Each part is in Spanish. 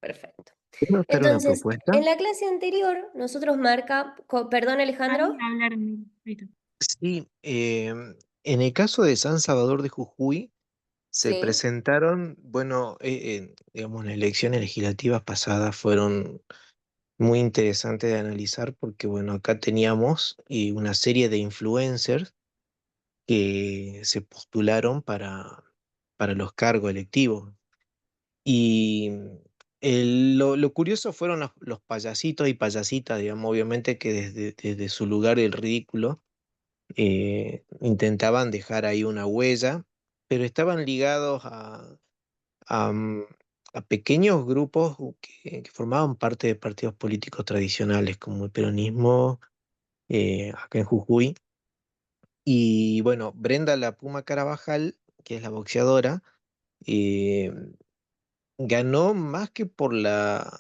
Perfecto. ¿Puedo hacer una Entonces, propuesta? en la clase anterior, nosotros perdón, Ay, Alejandro. hablar, listo. Sí, en el caso de San Salvador de Jujuy se Sí. presentaron, bueno, digamos, las elecciones legislativas pasadas fueron muy interesantes de analizar porque, bueno, acá teníamos una serie de influencers que se postularon para los cargos electivos. Y lo curioso fueron los payasitos y payasitas, digamos, obviamente que desde su lugar del ridículo intentaban dejar ahí una huella, pero estaban ligados a, mm, a pequeños grupos que formaban parte de partidos políticos tradicionales, como el peronismo acá en Jujuy. Y bueno, Brenda La Puma Carabajal, que es la boxeadora, eh, ganó más que por la...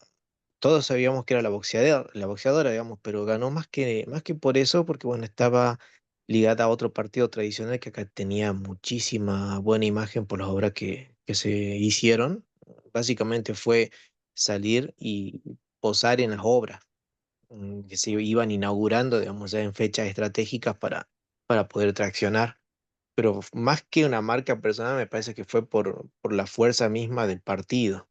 Todos sabíamos que era la boxeadora, digamos, pero ganó más que por eso, porque bueno, estaba ligada a otro partido tradicional que acá tenía muchísima buena imagen por las obras que se hicieron. Básicamente fue salir y posar en las obras que se iban inaugurando, digamos, ya en fechas estratégicas para poder traccionar. Pero más que una marca personal, me parece que fue por la fuerza misma del partido.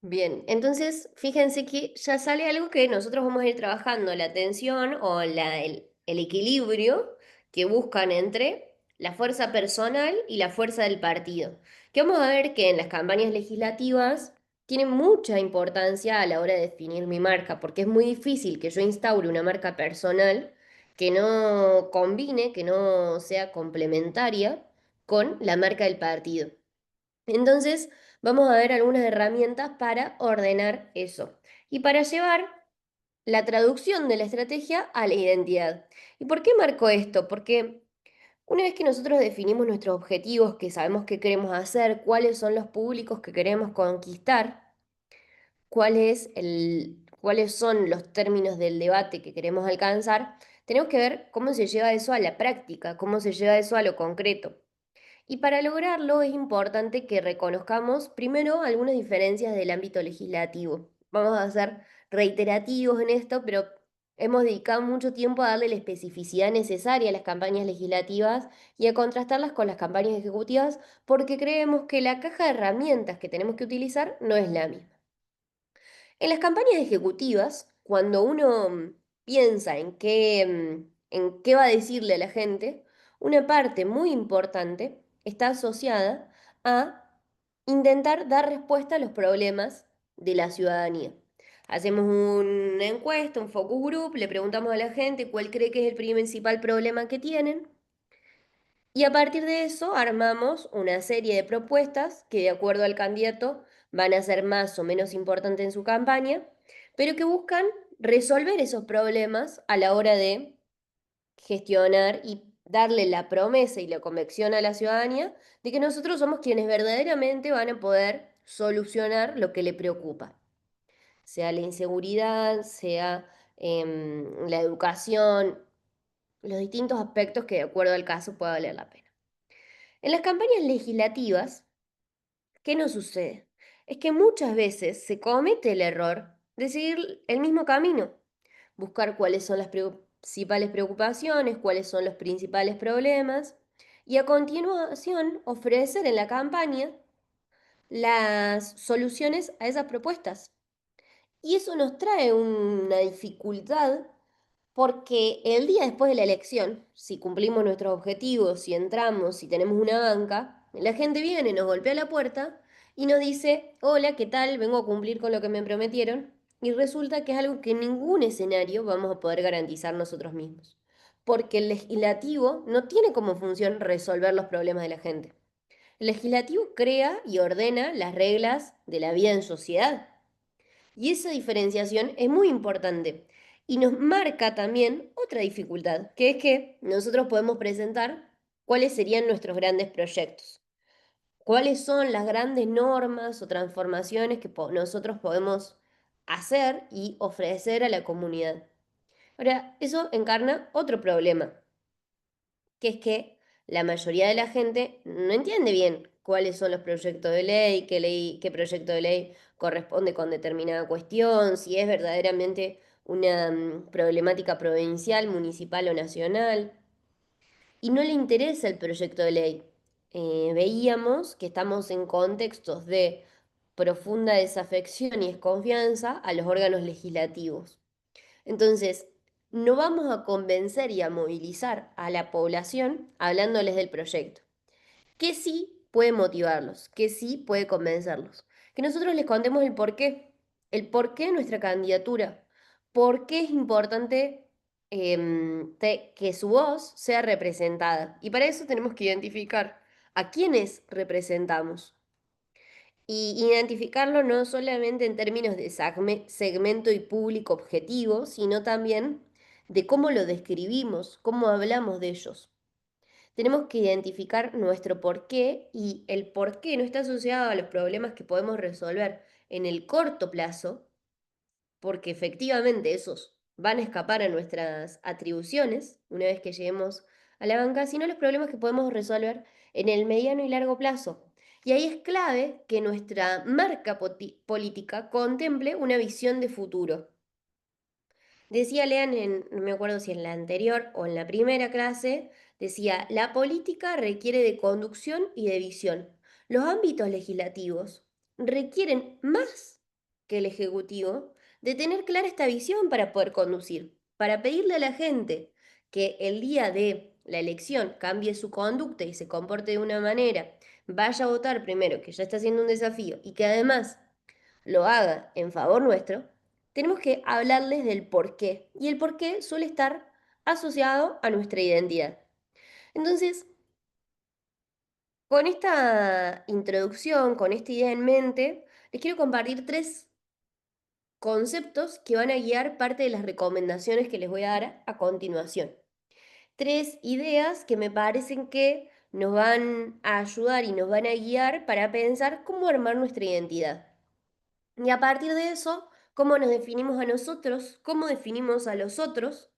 Bien, entonces fíjense que ya sale algo que nosotros vamos a ir trabajando, la tensión o el equilibrio que buscan entre la fuerza personal y la fuerza del partido. Que vamos a ver que en las campañas legislativas tiene mucha importancia a la hora de definir mi marca, porque es muy difícil que yo instaure una marca personal que no combine, que no sea complementaria con la marca del partido. Entonces, vamos a ver algunas herramientas para ordenar eso y para llevar la traducción de la estrategia a la identidad. ¿Y por qué marco esto? Porque una vez que nosotros definimos nuestros objetivos, que sabemos qué queremos hacer, cuáles son los públicos que queremos conquistar, cuáles son los términos del debate que queremos alcanzar, tenemos que ver cómo se lleva eso a la práctica, cómo se lleva eso a lo concreto. Y para lograrlo es importante que reconozcamos primero algunas diferencias del ámbito legislativo. Vamos a ser reiterativos en esto, pero hemos dedicado mucho tiempo a darle la especificidad necesaria a las campañas legislativas y a contrastarlas con las campañas ejecutivas porque creemos que la caja de herramientas que tenemos que utilizar no es la misma. En las campañas ejecutivas, cuando uno piensa en qué va a decirle a la gente, una parte muy importante está asociada a intentar dar respuesta a los problemas de la ciudadanía. Hacemos una encuesta, un focus group, le preguntamos a la gente cuál cree que es el principal problema que tienen y a partir de eso armamos una serie de propuestas que de acuerdo al candidato van a ser más o menos importantes en su campaña, pero que buscan resolver esos problemas a la hora de gestionar y darle la promesa y la convicción a la ciudadanía de que nosotros somos quienes verdaderamente van a poder solucionar lo que le preocupa, sea la inseguridad, sea la educación, los distintos aspectos que de acuerdo al caso pueda valer la pena. En las campañas legislativas, ¿qué nos sucede? Es que muchas veces se comete el error de seguir el mismo camino, buscar cuáles son las principales preocupaciones, cuáles son los principales problemas y a continuación ofrecer en la campaña las soluciones a esas propuestas. Y eso nos trae una dificultad porque el día después de la elección, si cumplimos nuestros objetivos, si entramos, si tenemos una banca, la gente viene, nos golpea la puerta y nos dice, hola, ¿qué tal? Vengo a cumplir con lo que me prometieron. Y resulta que es algo que en ningún escenario vamos a poder garantizar nosotros mismos. Porque el legislativo no tiene como función resolver los problemas de la gente. El legislativo crea y ordena las reglas de la vida en sociedad. Y esa diferenciación es muy importante y nos marca también otra dificultad, que es que nosotros podemos presentar cuáles serían nuestros grandes proyectos, cuáles son las grandes normas o transformaciones que nosotros podemos hacer y ofrecer a la comunidad. Ahora, eso encarna otro problema, que es que la mayoría de la gente no entiende bien cuáles son los proyectos de ley, qué proyecto de ley corresponde con determinada cuestión, si es verdaderamente una problemática provincial, municipal o nacional. Y no le interesa el proyecto de ley. Veíamos que estamos en contextos de profunda desafección y desconfianza a los órganos legislativos. Entonces, no vamos a convencer y a movilizar a la población hablándoles del proyecto, que sí puede motivarlos, que sí puede convencerlos. Que nosotros les contemos el porqué de nuestra candidatura, por qué es importante que su voz sea representada. Y para eso tenemos que identificar a quiénes representamos. Y identificarlo no solamente en términos de segmento y público objetivo, sino también de cómo lo describimos, cómo hablamos de ellos. Tenemos que identificar nuestro porqué y el porqué no está asociado a los problemas que podemos resolver en el corto plazo, porque efectivamente esos van a escapar a nuestras atribuciones una vez que lleguemos a la banca, sino los problemas que podemos resolver en el mediano y largo plazo. Y ahí es clave que nuestra marca política contemple una visión de futuro. Decía Lean no me acuerdo si en la anterior o en la primera clase, decía, la política requiere de conducción y de visión. Los ámbitos legislativos requieren más que el ejecutivo de tener clara esta visión para poder conducir, para pedirle a la gente que el día de la elección cambie su conducta y se comporte de una manera, vaya a votar primero, que ya está haciendo un desafío, y que además lo haga en favor nuestro, tenemos que hablarles del por qué. Y el por qué suele estar asociado a nuestra identidad. Entonces, con esta introducción, con esta idea en mente, les quiero compartir tres conceptos que van a guiar parte de las recomendaciones que les voy a dar a continuación. Tres ideas que me parecen que nos van a ayudar y nos van a guiar para pensar cómo armar nuestra identidad. Y a partir de eso, cómo nos definimos a nosotros, cómo definimos a los otros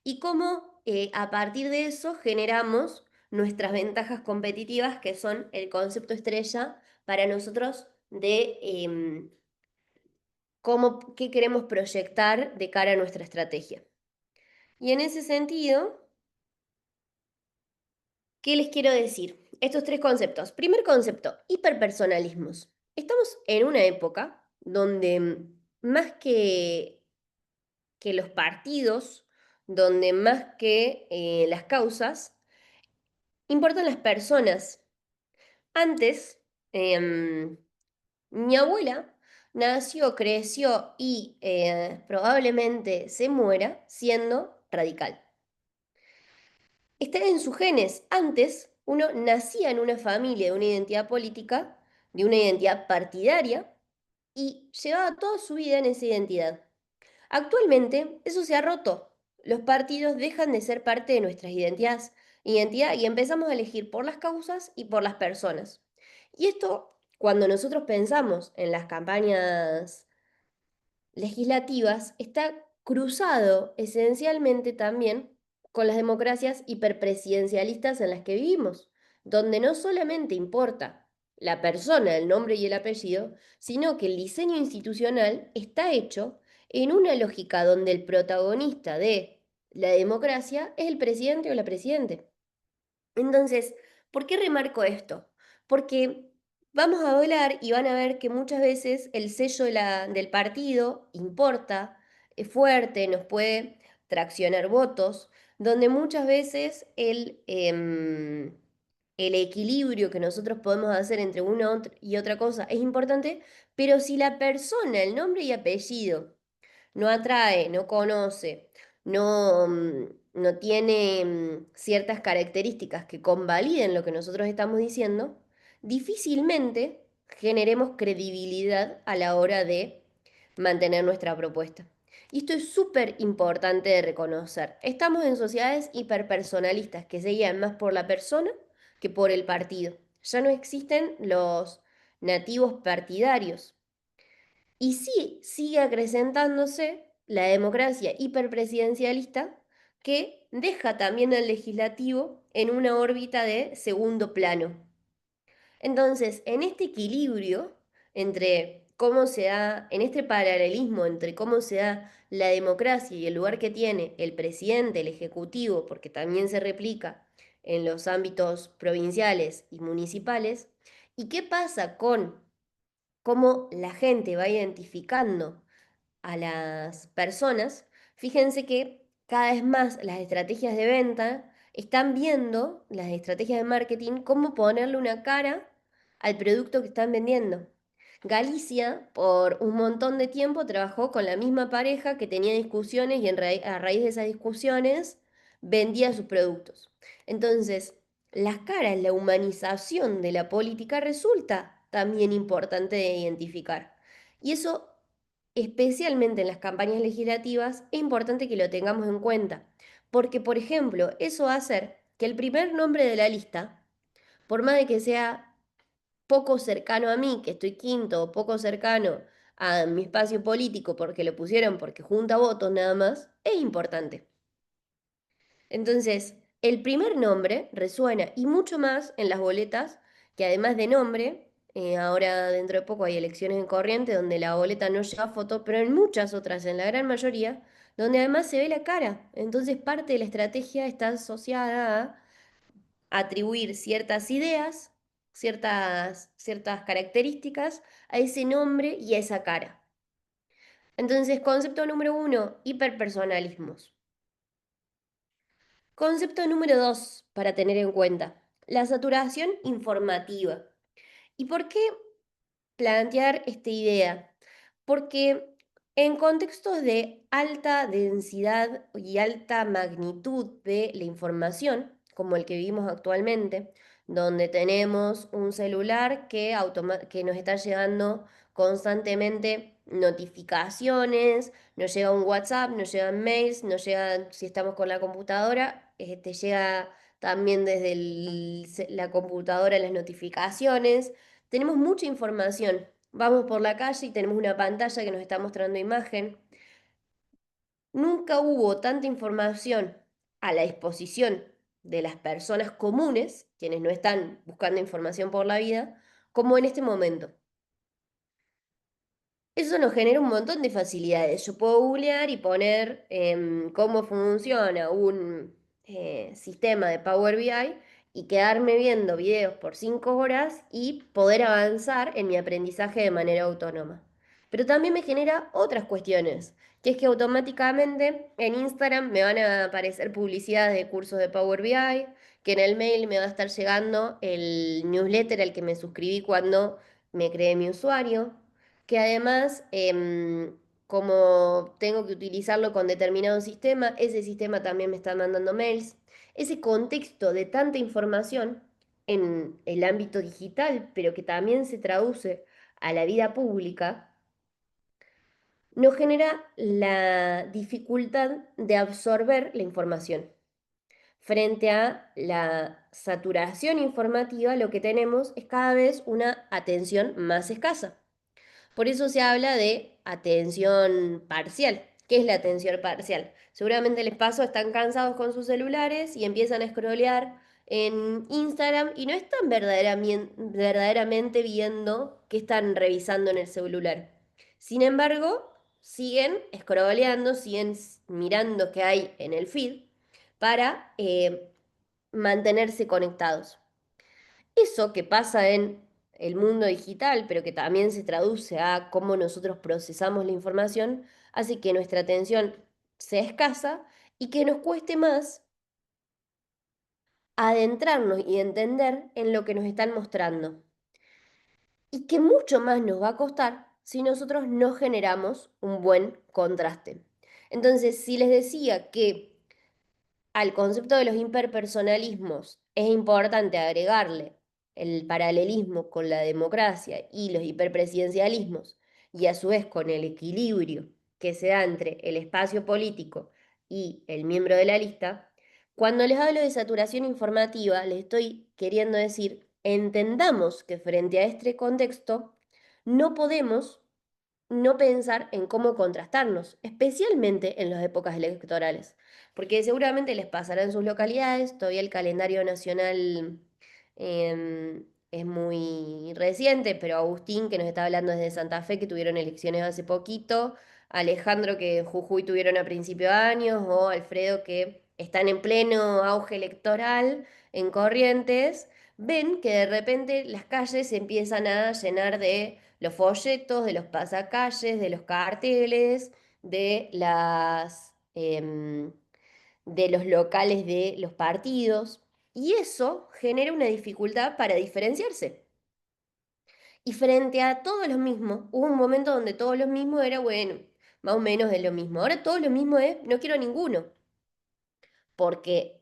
y cómo a partir de eso generamos nuestras ventajas competitivas, que son el concepto estrella para nosotros de qué queremos proyectar de cara a nuestra estrategia. Y en ese sentido, ¿qué les quiero decir? Estos tres conceptos. Primer concepto, hiperpersonalismos. Estamos en una época donde más que los partidos, donde más que las causas, importan las personas. Antes, mi abuela nació, creció y probablemente se muera siendo radical. Está en sus genes. Antes, uno nacía en una familia de una identidad política, de una identidad partidaria, y llevaba toda su vida en esa identidad. Actualmente eso se ha roto. Los partidos dejan de ser parte de nuestras identidad y empezamos a elegir por las causas y por las personas. Y esto, cuando nosotros pensamos en las campañas legislativas, está cruzado esencialmente también con las democracias hiperpresidencialistas en las que vivimos, donde no solamente importa la persona, el nombre y el apellido, sino que el diseño institucional está hecho en una lógica donde el protagonista de la democracia es el presidente o la presidente. Entonces, ¿por qué remarco esto? Porque vamos a hablar y van a ver que muchas veces el sello del partido importa, es fuerte, nos puede traccionar votos, donde muchas veces el equilibrio que nosotros podemos hacer entre una y otra cosa es importante, pero si la persona, el nombre y apellido, no atrae, no conoce, no tiene ciertas características que convaliden lo que nosotros estamos diciendo, difícilmente generemos credibilidad a la hora de mantener nuestra propuesta. Y esto es súper importante de reconocer. Estamos en sociedades hiperpersonalistas que se guían más por la persona que por el partido. Ya no existen los nativos partidarios. Y sí, sigue acrecentándose la democracia hiperpresidencialista que deja también al legislativo en una órbita de segundo plano. Entonces, en este equilibrio entre cómo se da, en este paralelismo entre cómo se da la democracia y el lugar que tiene el presidente, el ejecutivo, porque también se replica en los ámbitos provinciales y municipales, y qué pasa con cómo la gente va identificando a las personas, fíjense que cada vez más las estrategias de venta están viendo, las estrategias de marketing, cómo ponerle una cara al producto que están vendiendo. Galicia, por un montón de tiempo, trabajó con la misma pareja que tenía discusiones y a raíz de esas discusiones vendía sus productos. Entonces, las caras, la humanización de la política resulta también importante de identificar. Y eso, especialmente en las campañas legislativas, es importante que lo tengamos en cuenta, porque, por ejemplo, eso va a hacer que el primer nombre de la lista, por más de que sea poco cercano a mí, que estoy quinto, o poco cercano a mi espacio político porque lo pusieron porque junta votos nada más, es importante. Entonces, el primer nombre resuena y mucho más en las boletas, que además de nombre, ahora dentro de poco hay elecciones en Corrientes donde la boleta no lleva foto, pero en muchas otras, en la gran mayoría, donde además se ve la cara. Entonces, parte de la estrategia está asociada a atribuir ciertas ideas, ciertas características a ese nombre y a esa cara. Entonces, concepto número uno, hiperpersonalismos. Concepto número dos, para tener en cuenta, la saturación informativa. ¿Y por qué plantear esta idea? Porque en contextos de alta densidad y alta magnitud de la información, como el que vivimos actualmente, donde tenemos un celular que nos está llegando constantemente notificaciones, nos llega un WhatsApp, nos llegan mails, nos llega, si estamos con la computadora, te llega también desde la computadora las notificaciones. Tenemos mucha información. Vamos por la calle y tenemos una pantalla que nos está mostrando imagen. Nunca hubo tanta información a la disposición de las personas comunes, quienes no están buscando información por la vida, como en este momento. Eso nos genera un montón de facilidades. Yo puedo googlear y poner cómo funciona un sistema de Power BI y quedarme viendo videos por 5 horas y poder avanzar en mi aprendizaje de manera autónoma. Pero también me genera otras cuestiones, que es que automáticamente en Instagram me van a aparecer publicidades de cursos de Power BI, que en el mail me va a estar llegando el newsletter al que me suscribí cuando me creé mi usuario, que además, como tengo que utilizarlo con determinado sistema, ese sistema también me está mandando mails. Ese contexto de tanta información en el ámbito digital, pero que también se traduce a la vida pública, nos genera la dificultad de absorber la información. Frente a la saturación informativa, lo que tenemos es cada vez una atención más escasa. Por eso se habla de atención parcial. ¿Qué es la atención parcial? Seguramente les pasó, están cansados con sus celulares y empiezan a scrollear en Instagram y no están verdaderamente viendo qué están revisando en el celular. Sin embargo, siguen scrolleando, siguen mirando qué hay en el feed para mantenerse conectados. Eso que pasa en el mundo digital, pero que también se traduce a cómo nosotros procesamos la información, hace que nuestra atención sea escasa y que nos cueste más adentrarnos y entender en lo que nos están mostrando. Y que mucho más nos va a costar si nosotros no generamos un buen contraste. Entonces, si les decía que al concepto de los hiperpersonalismos es importante agregarle el paralelismo con la democracia y los hiperpresidencialismos, y a su vez con el equilibrio que se da entre el espacio político y el miembro de la lista. Cuando les hablo de saturación informativa, les estoy queriendo decir, entendamos que frente a este contexto no podemos no pensar en cómo contrastarnos, especialmente en las épocas electorales, porque seguramente les pasará en sus localidades, todavía el calendario nacional es muy reciente, pero Agustín, que nos está hablando desde Santa Fe, que tuvieron elecciones hace poquito, Alejandro, que en Jujuy tuvieron a principios de años, o Alfredo, que están en pleno auge electoral en Corrientes, ven que de repente las calles se empiezan a llenar de los folletos, de los pasacalles, de los carteles, de de los locales de los partidos, y eso genera una dificultad para diferenciarse. Y frente a todos los mismos, hubo un momento donde todos los mismos era, bueno, más o menos es lo mismo. Ahora todos los mismos es, no quiero ninguno, porque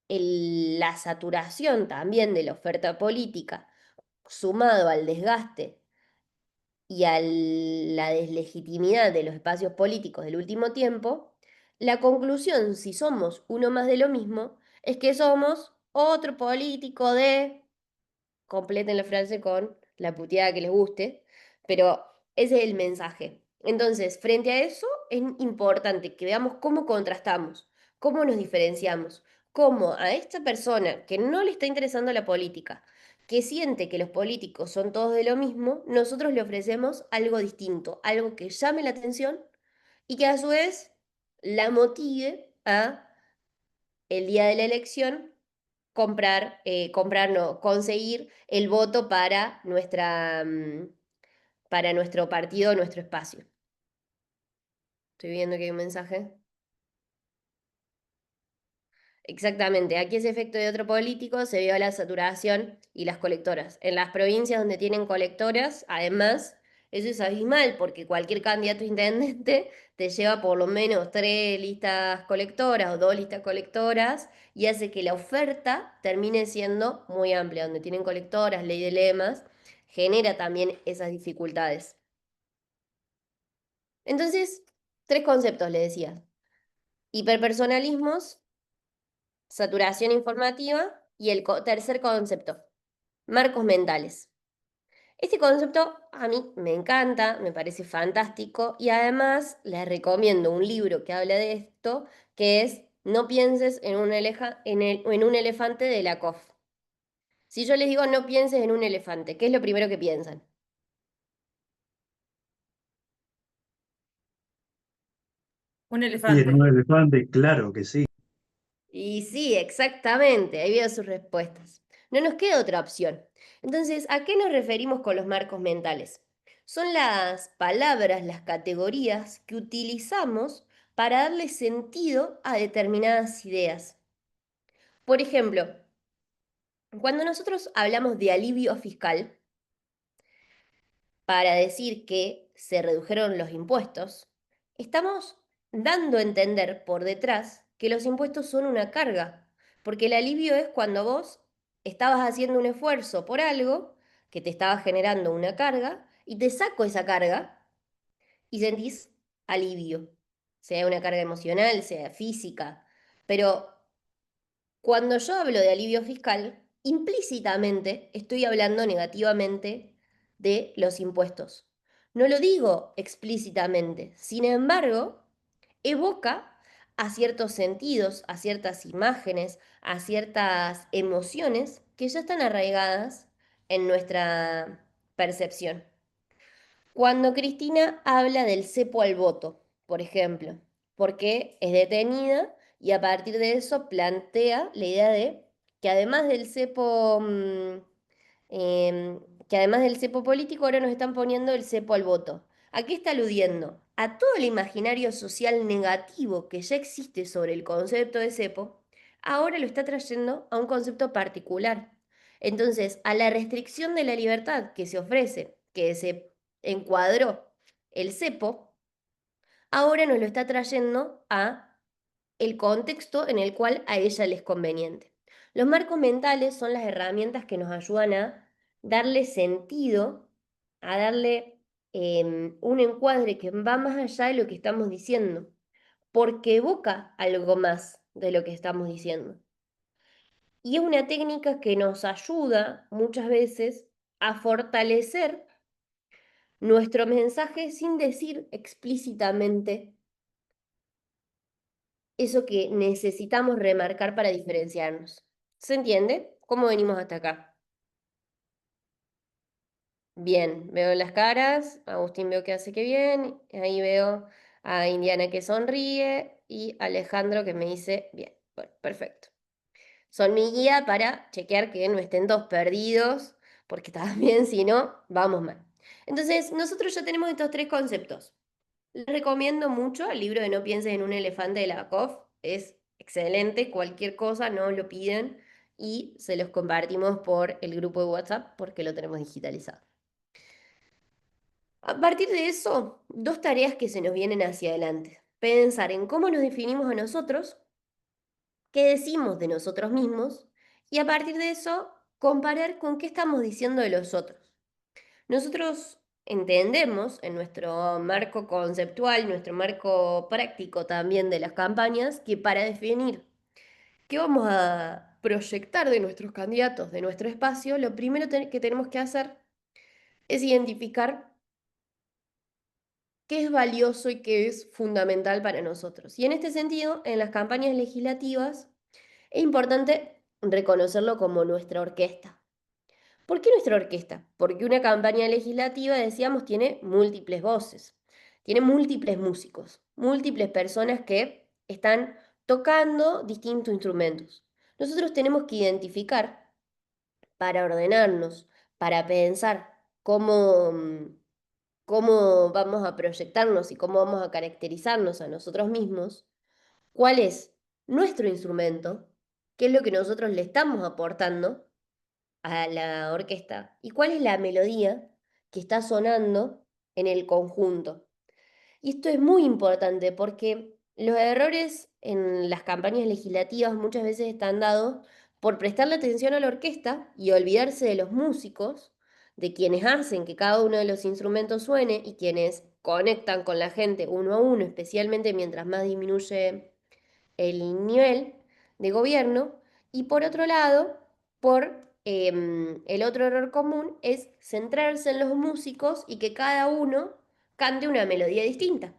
la saturación también de la oferta política, sumado al desgaste y a la deslegitimidad de los espacios políticos del último tiempo, la conclusión, si somos uno más de lo mismo, es que somos otro político de, completen la frase con la puteada que les guste, pero ese es el mensaje. Entonces, frente a eso, es importante que veamos cómo contrastamos, cómo nos diferenciamos, cómo a esta persona que no le está interesando la política, que siente que los políticos son todos de lo mismo, nosotros le ofrecemos algo distinto, algo que llame la atención y que a su vez la motive a el día de la elección comprar no, conseguir el voto para para nuestro partido, nuestro espacio. Estoy viendo que hay un mensaje. Exactamente, aquí ese efecto de otro político se vio la saturación y las colectoras. En las provincias donde tienen colectoras, además, eso es abismal porque cualquier candidato a intendente te lleva por lo menos tres listas colectoras o dos listas colectoras y hace que la oferta termine siendo muy amplia. Donde tienen colectoras, ley de lemas, genera también esas dificultades. Entonces, tres conceptos le decía. Hiperpersonalismos, saturación informativa y el tercer concepto, marcos mentales. Este concepto a mí me encanta, me parece fantástico y además les recomiendo un libro que habla de esto, que es No pienses en en un elefante de Lakoff. Si yo les digo no pienses en un elefante, ¿qué es lo primero que piensan? Un Y en elefante. un elefante, claro que sí. Y sí, exactamente, ahí veo sus respuestas. No nos queda otra opción. Entonces, ¿a qué nos referimos con los marcos mentales? Son las palabras, las categorías que utilizamos para darle sentido a determinadas ideas. Por ejemplo, cuando nosotros hablamos de alivio fiscal, para decir que se redujeron los impuestos, estamos dando a entender por detrás que los impuestos son una carga, porque el alivio es cuando vos estabas haciendo un esfuerzo por algo que te estaba generando una carga y te saco esa carga y sentís alivio, sea una carga emocional, sea física, pero cuando yo hablo de alivio fiscal, implícitamente estoy hablando negativamente de los impuestos. No lo digo explícitamente, sin embargo, evoca a ciertos sentidos, a ciertas imágenes, a ciertas emociones que ya están arraigadas en nuestra percepción. Cuando Cristina habla del cepo al voto, por ejemplo, porque es detenida y a partir de eso plantea la idea de que además del cepo, em, que además del cepo político, ahora nos están poniendo el cepo al voto. ¿A qué está aludiendo? A todo el imaginario social negativo que ya existe sobre el concepto de cepo, ahora lo está trayendo a un concepto particular. Entonces, a la restricción de la libertad que se ofrece, que se encuadró el cepo, ahora nos lo está trayendo a el contexto en el cual a ella le es conveniente. Los marcos mentales son las herramientas que nos ayudan a darle sentido, a darle un encuadre que va más allá de lo que estamos diciendo, porque evoca algo más de lo que estamos diciendo. Y es una técnica que nos ayuda muchas veces a fortalecer nuestro mensaje sin decir explícitamente eso que necesitamos remarcar para diferenciarnos. ¿Se entiende? ¿Cómo venimos hasta acá? Bien, veo las caras, Agustín veo que hace que bien, ahí veo a Indiana que sonríe y Alejandro que me dice bien. Bueno, perfecto. Son mi guía para chequear que no estén todos perdidos, porque también si no, vamos mal. Entonces, nosotros ya tenemos estos tres conceptos. Les recomiendo mucho el libro de No pienses en un elefante de Lakoff. Es excelente, cualquier cosa nos lo piden y se los compartimos por el grupo de WhatsApp porque lo tenemos digitalizado. A partir de eso, dos tareas que se nos vienen hacia adelante. Pensar en cómo nos definimos a nosotros, qué decimos de nosotros mismos y a partir de eso, comparar con qué estamos diciendo de los otros. Nosotros entendemos en nuestro marco conceptual, nuestro marco práctico también de las campañas, que para definir qué vamos a proyectar de nuestros candidatos, de nuestro espacio, lo primero que tenemos que hacer es identificar qué es valioso y qué es fundamental para nosotros. Y en este sentido, en las campañas legislativas, es importante reconocerlo como nuestra orquesta. ¿Por qué nuestra orquesta? Porque una campaña legislativa, decíamos, tiene múltiples voces, tiene múltiples músicos, múltiples personas que están tocando distintos instrumentos. Nosotros tenemos que identificar para ordenarnos, para pensar cómo vamos a proyectarnos y cómo vamos a caracterizarnos a nosotros mismos, cuál es nuestro instrumento, qué es lo que nosotros le estamos aportando a la orquesta y cuál es la melodía que está sonando en el conjunto. Y esto es muy importante porque los errores en las campañas legislativas muchas veces están dados por prestarle atención a la orquesta y olvidarse de los músicos, de quienes hacen que cada uno de los instrumentos suene y quienes conectan con la gente uno a uno, especialmente mientras más disminuye el nivel de gobierno. Y por otro lado, el otro error común es centrarse en los músicos y que cada uno cante una melodía distinta,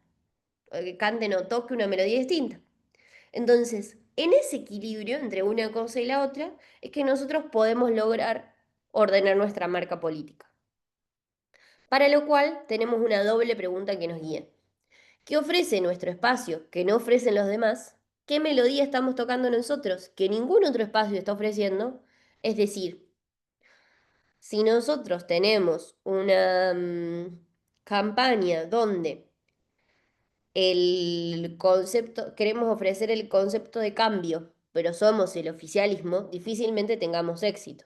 o que canten o toque una melodía distinta. Entonces, en ese equilibrio entre una cosa y la otra, es que nosotros podemos lograr ordenar nuestra marca política. Para lo cual, tenemos una doble pregunta que nos guía. ¿Qué ofrece nuestro espacio que no ofrecen los demás? ¿Qué melodía estamos tocando nosotros que ningún otro espacio está ofreciendo? Es decir, si nosotros tenemos una campaña donde el concepto, queremos ofrecer el concepto de cambio, pero somos el oficialismo, difícilmente tengamos éxito.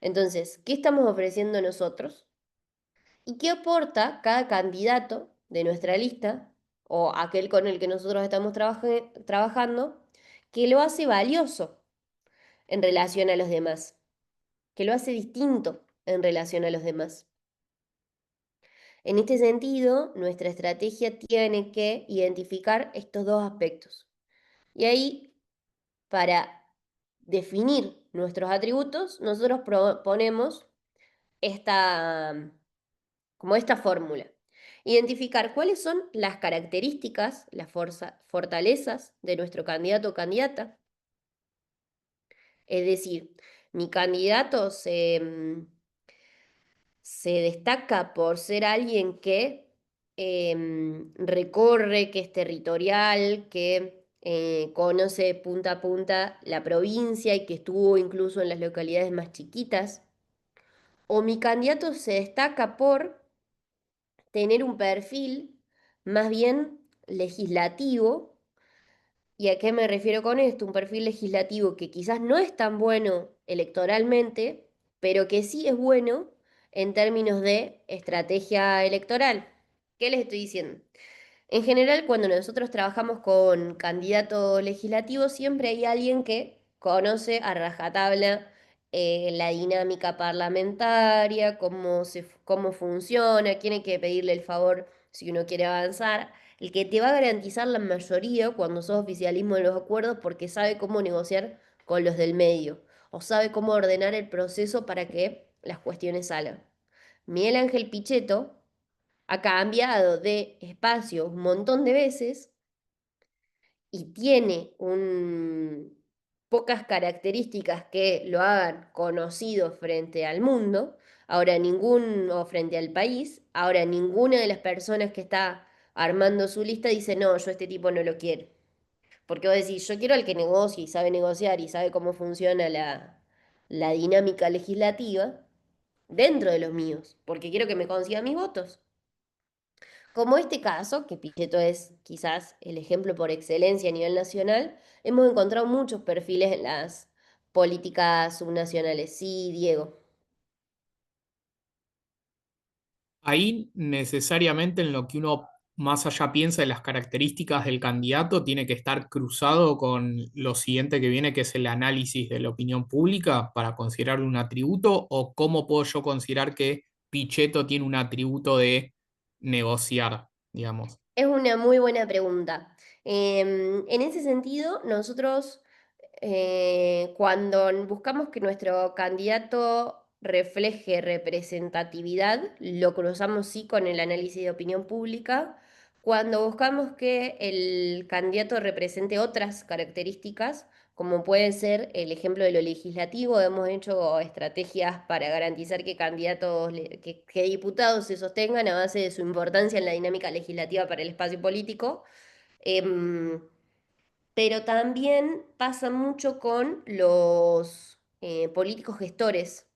Entonces, ¿qué estamos ofreciendo nosotros? ¿Y qué aporta cada candidato de nuestra lista o aquel con el que nosotros estamos trabajando que lo hace valioso en relación a los demás, que lo hace distinto en relación a los demás? En este sentido, nuestra estrategia tiene que identificar estos dos aspectos. Y ahí, para definir nuestros atributos, nosotros proponemos como esta fórmula. Identificar cuáles son las características, las fortalezas de nuestro candidato o candidata. Es decir, mi candidato se destaca por ser alguien que recorre, que es territorial, que conoce de punta a punta la provincia y que estuvo incluso en las localidades más chiquitas. O mi candidato se destaca por tener un perfil más bien legislativo. ¿Y a qué me refiero con esto? Un perfil legislativo que quizás no es tan bueno electoralmente, pero que sí es bueno en términos de estrategia electoral. ¿Qué les estoy diciendo? En general, cuando nosotros trabajamos con candidatos legislativos, siempre hay alguien que conoce a rajatabla la dinámica parlamentaria, cómo funciona, quién hay que pedirle el favor si uno quiere avanzar, el que te va a garantizar la mayoría cuando sos oficialismo de los acuerdos porque sabe cómo negociar con los del medio o sabe cómo ordenar el proceso para que las cuestiones salgan. Miguel Ángel Pichetto ha cambiado de espacio un montón de veces y tiene pocas características que lo hagan conocido frente al mundo, Ahora o frente al país, ahora ninguna de las personas que está armando su lista dice, no, yo este tipo no lo quiero. Porque vos decís, yo quiero al que negocie y sabe negociar y sabe cómo funciona la dinámica legislativa dentro de los míos, porque quiero que me consiga mis votos. Como este caso, que Pichetto es quizás el ejemplo por excelencia a nivel nacional, hemos encontrado muchos perfiles en las políticas subnacionales. Sí, Diego. Ahí necesariamente en lo que uno más allá piensa de las características del candidato tiene que estar cruzado con lo siguiente que viene, que es el análisis de la opinión pública para considerarlo un atributo, o cómo puedo yo considerar que Pichetto tiene un atributo de negociar, digamos. Es una muy buena pregunta. En ese sentido, nosotros cuando buscamos que nuestro candidato refleje representatividad, lo cruzamos sí con el análisis de opinión pública. Cuando buscamos que el candidato represente otras características, como puede ser el ejemplo de lo legislativo, hemos hecho estrategias para garantizar que que diputados se sostengan a base de su importancia en la dinámica legislativa para el espacio político. Em, pero también pasa mucho con los políticos gestores.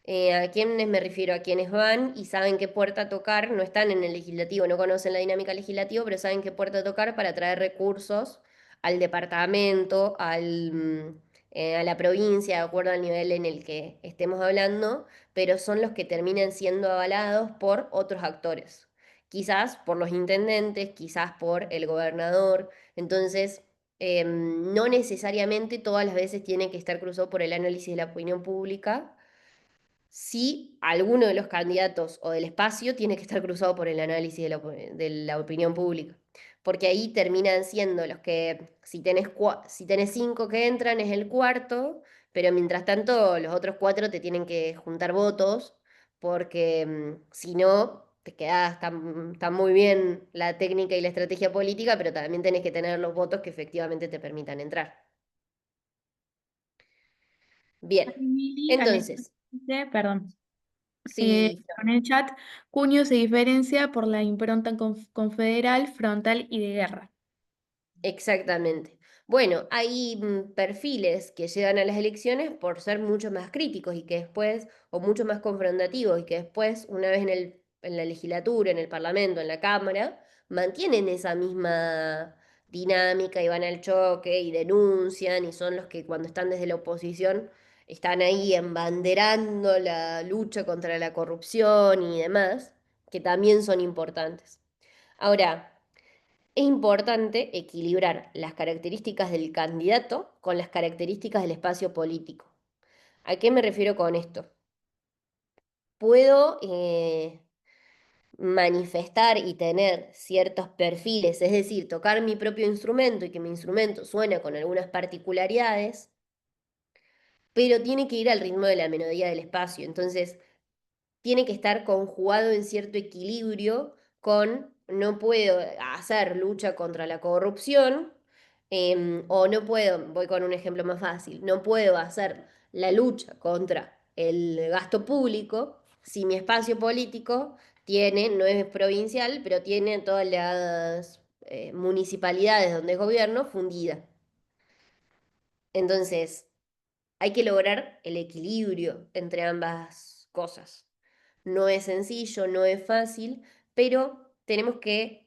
¿A quiénes me refiero? A quienes van y saben qué puerta tocar, no están en el legislativo, no conocen la dinámica legislativa, pero saben qué puerta tocar para traer recursos al departamento, a la provincia, de acuerdo al nivel en el que estemos hablando, pero son los que terminan siendo avalados por otros actores. Quizás por los intendentes, quizás por el gobernador. Entonces, no necesariamente todas las veces tiene que estar cruzado por el análisis de la opinión pública. Si alguno de los candidatos o del espacio tiene que estar cruzado por el análisis de la opinión pública. Porque ahí terminan siendo los que, si tenés cinco que entran, es el cuarto, pero mientras tanto los otros cuatro te tienen que juntar votos, porque si no, te quedás tan muy bien la técnica y la estrategia política, pero también tenés que tener los votos que efectivamente te permitan entrar. Bien, Mili, entonces, dice, perdón, sí. en el chat, Cuño se diferencia por la impronta confederal, frontal y de guerra. Exactamente. Bueno, hay perfiles que llegan a las elecciones por ser mucho más críticos y que después, o mucho más confrontativos, y que después, una vez en la legislatura, en el Parlamento, en la Cámara, mantienen esa misma dinámica y van al choque y denuncian y son los que cuando están desde la oposición están ahí embanderando la lucha contra la corrupción y demás, que también son importantes. Ahora, es importante equilibrar las características del candidato con las características del espacio político. ¿A qué me refiero con esto? Puedo manifestar y tener ciertos perfiles, es decir, tocar mi propio instrumento y que mi instrumento suene con algunas particularidades, pero tiene que ir al ritmo de la melodía del espacio. Entonces, tiene que estar conjugado en cierto equilibrio con no puedo hacer lucha contra la corrupción, o no puedo, voy con un ejemplo más fácil, no puedo hacer la lucha contra el gasto público si mi espacio político tiene, no es provincial, pero tiene todas las municipalidades donde es gobierno fundida. Entonces, hay que lograr el equilibrio entre ambas cosas. No es sencillo, no es fácil, pero tenemos que,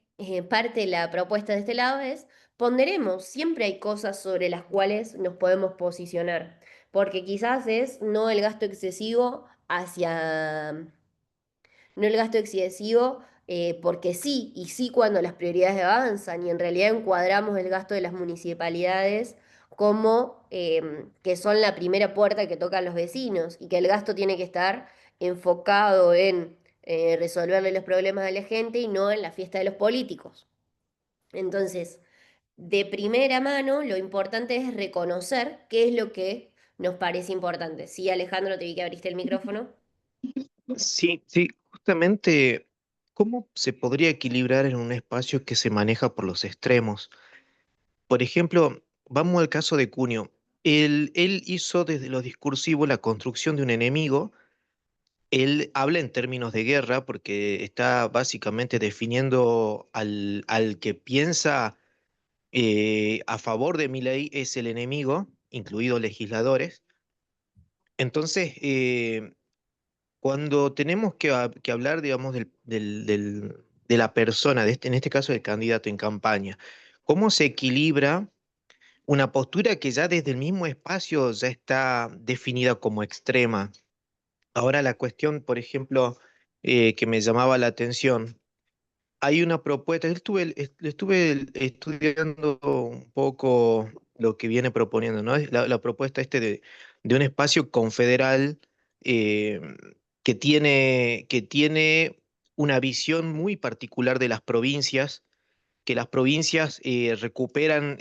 parte de la propuesta de este lado es, ponderemos, siempre hay cosas sobre las cuales nos podemos posicionar, porque quizás es no el gasto excesivo hacia no el gasto excesivo, porque sí, y sí cuando las prioridades avanzan, y en realidad encuadramos el gasto de las municipalidades como que son la primera puerta que tocan los vecinos, y que el gasto tiene que estar enfocado en resolverle los problemas a la gente y no en la fiesta de los políticos. Entonces, de primera mano, lo importante es reconocer qué es lo que nos parece importante. Sí, Alejandro, te vi que abriste el micrófono. Sí, sí, justamente, ¿cómo se podría equilibrar en un espacio que se maneja por los extremos? Por ejemplo, vamos al caso de Cunio. Él hizo desde lo discursivo la construcción de un enemigo él habla en términos de guerra porque está básicamente definiendo al que piensa a favor de Milei es el enemigo, incluidos legisladores. Entonces, cuando tenemos que hablar, digamos, de la persona, en este caso del candidato en campaña, ¿cómo se equilibra una postura que ya desde el mismo espacio ya está definida como extrema? Ahora la cuestión, por ejemplo, que me llamaba la atención, hay una propuesta, estuve estudiando un poco lo que viene proponiendo, ¿no? Es la propuesta de un espacio confederal eh, que tiene una visión muy particular de las provincias, que las provincias recuperan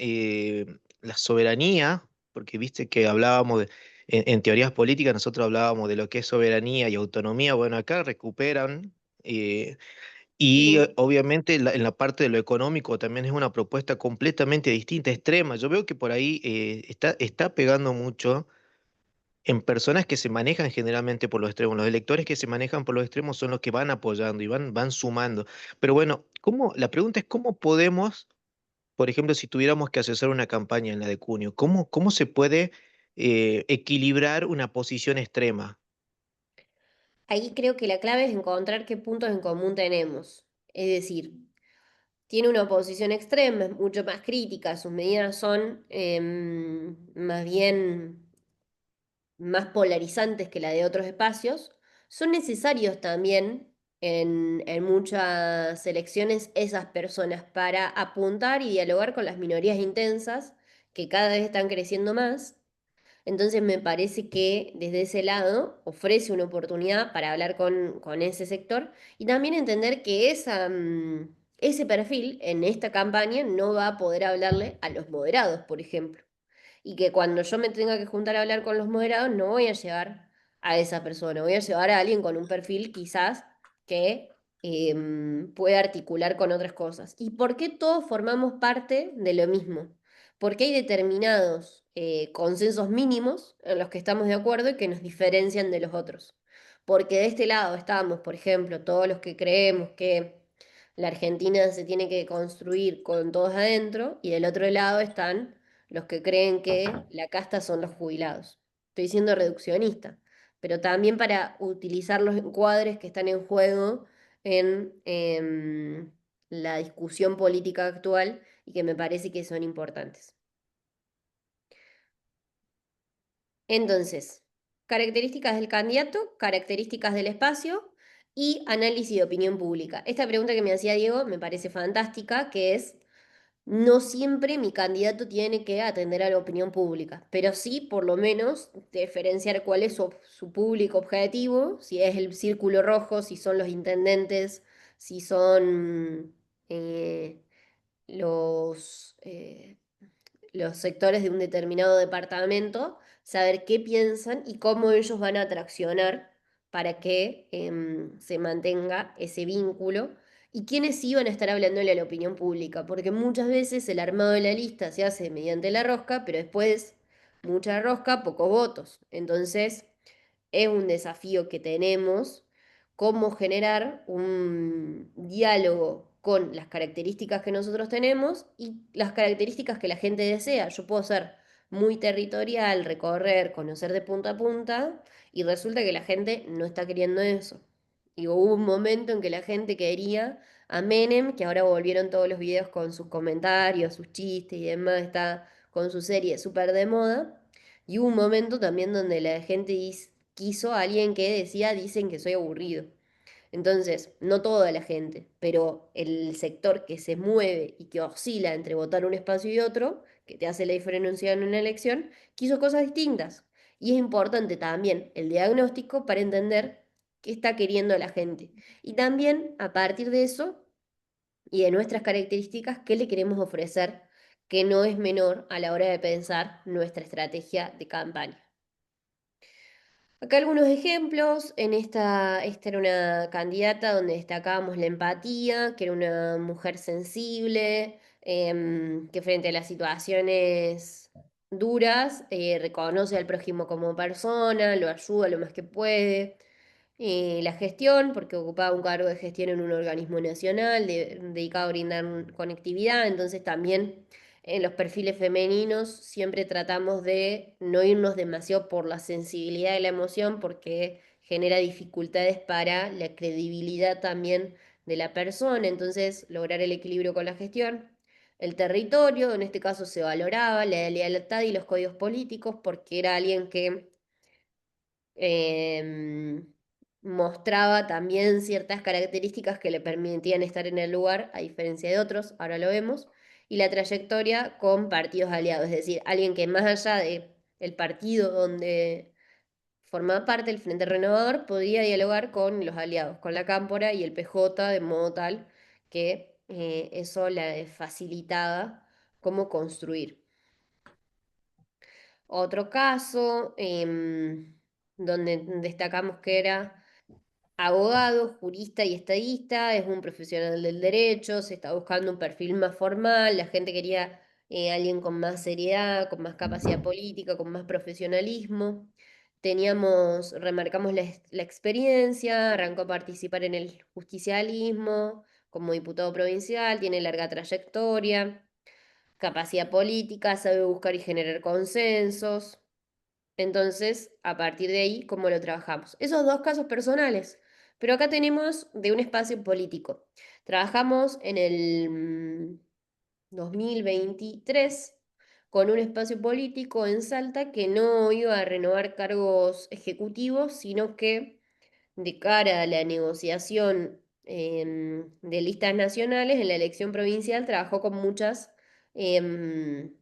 la soberanía, porque viste que hablábamos en teorías políticas, nosotros hablábamos de lo que es soberanía y autonomía, bueno, acá recuperan. Y Sí. obviamente en la parte de lo económico también es una propuesta completamente distinta, extrema. Yo veo que por ahí está pegando mucho en personas que se manejan generalmente por los extremos. Los electores que se manejan por los extremos son los que van apoyando y van sumando. Pero bueno, la pregunta es cómo podemos, por ejemplo, si tuviéramos que hacer una campaña en la de junio, cómo se puede equilibrar una posición extrema? Ahí creo que la clave es encontrar qué puntos en común tenemos. Es decir, tiene una oposición extrema, es mucho más crítica, sus medidas son más bien más polarizantes que la de otros espacios, son necesarios también en muchas elecciones esas personas para apuntar y dialogar con las minorías intensas que cada vez están creciendo más. Entonces me parece que desde ese lado ofrece una oportunidad para hablar con ese sector y también entender que ese perfil en esta campaña no va a poder hablarle a los moderados, por ejemplo, y que cuando yo me tenga que juntar a hablar con los moderados, no voy a llevar a esa persona, voy a llevar a alguien con un perfil quizás que pueda articular con otras cosas. ¿Y por qué todos formamos parte de lo mismo? Porque hay determinados consensos mínimos en los que estamos de acuerdo y que nos diferencian de los otros. Porque de este lado estamos, por ejemplo, todos los que creemos que la Argentina se tiene que construir con todos adentro, y del otro lado están los que creen que la casta son los jubilados. Estoy siendo reduccionista, pero también para utilizar los encuadres que están en juego en la discusión política actual y que me parece que son importantes. Entonces, características del candidato, características del espacio y análisis de opinión pública. Esta pregunta que me hacía Diego me parece fantástica, que es, no siempre mi candidato tiene que atender a la opinión pública, pero sí por lo menos diferenciar cuál es su público objetivo, si es el círculo rojo, si son los intendentes, si son los, los sectores de un determinado departamento, saber qué piensan y cómo ellos van a traccionar para que se mantenga ese vínculo y quiénes iban a estar hablándole a la opinión pública, porque muchas veces el armado de la lista se hace mediante la rosca, pero después mucha rosca, pocos votos. Entonces es un desafío que tenemos, cómo generar un diálogo con las características que nosotros tenemos y las características que la gente desea. Yo puedo ser muy territorial, recorrer, conocer de punta a punta, y resulta que la gente no está queriendo eso. Y hubo un momento en que la gente quería a Menem, que ahora volvieron todos los videos con sus comentarios, sus chistes y demás, está con su serie súper de moda. Y hubo un momento también donde la gente quiso a alguien que decía, dicen que soy aburrido. Entonces, no toda la gente, pero el sector que se mueve y que oscila entre votar un espacio y otro, que te hace la diferencia en una elección, quiso cosas distintas. Y es importante también el diagnóstico para entender qué está queriendo la gente. Y también, a partir de eso y de nuestras características, qué le queremos ofrecer, que no es menor a la hora de pensar nuestra estrategia de campaña. Acá algunos ejemplos. Esta era una candidata donde destacábamos la empatía, que era una mujer sensible, que frente a las situaciones duras reconoce al prójimo como persona, lo ayuda lo más que puede. la gestión, porque ocupaba un cargo de gestión en un organismo nacional dedicado a brindar conectividad, entonces también en los perfiles femeninos siempre tratamos de no irnos demasiado por la sensibilidad de la emoción porque genera dificultades para la credibilidad también de la persona, entonces lograr el equilibrio con la gestión. El territorio, en este caso se valoraba la lealtad y los códigos políticos porque era alguien que em, mostraba también ciertas características que le permitían estar en el lugar, a diferencia de otros, ahora lo vemos, y la trayectoria con partidos aliados, es decir, alguien que más allá del partido donde formaba parte del Frente Renovador, podía dialogar con los aliados, con la Cámpora y el PJ, de modo tal que eso le facilitaba cómo construir. Otro caso donde destacamos que era abogado, jurista y estadista, es un profesional del derecho, se está buscando un perfil más formal, la gente quería alguien con más seriedad, con más capacidad política, con más profesionalismo. Remarcamos la experiencia, arrancó a participar en el justicialismo como diputado provincial, tiene larga trayectoria, capacidad política, sabe buscar y generar consensos. Entonces, a partir de ahí, ¿cómo lo trabajamos? Esos dos casos personales. Pero acá tenemos de un espacio político. Trabajamos en el 2023 con un espacio político en Salta que no iba a renovar cargos ejecutivos, sino que de cara a la negociación de listas nacionales, en la elección provincial trabajó con muchas em,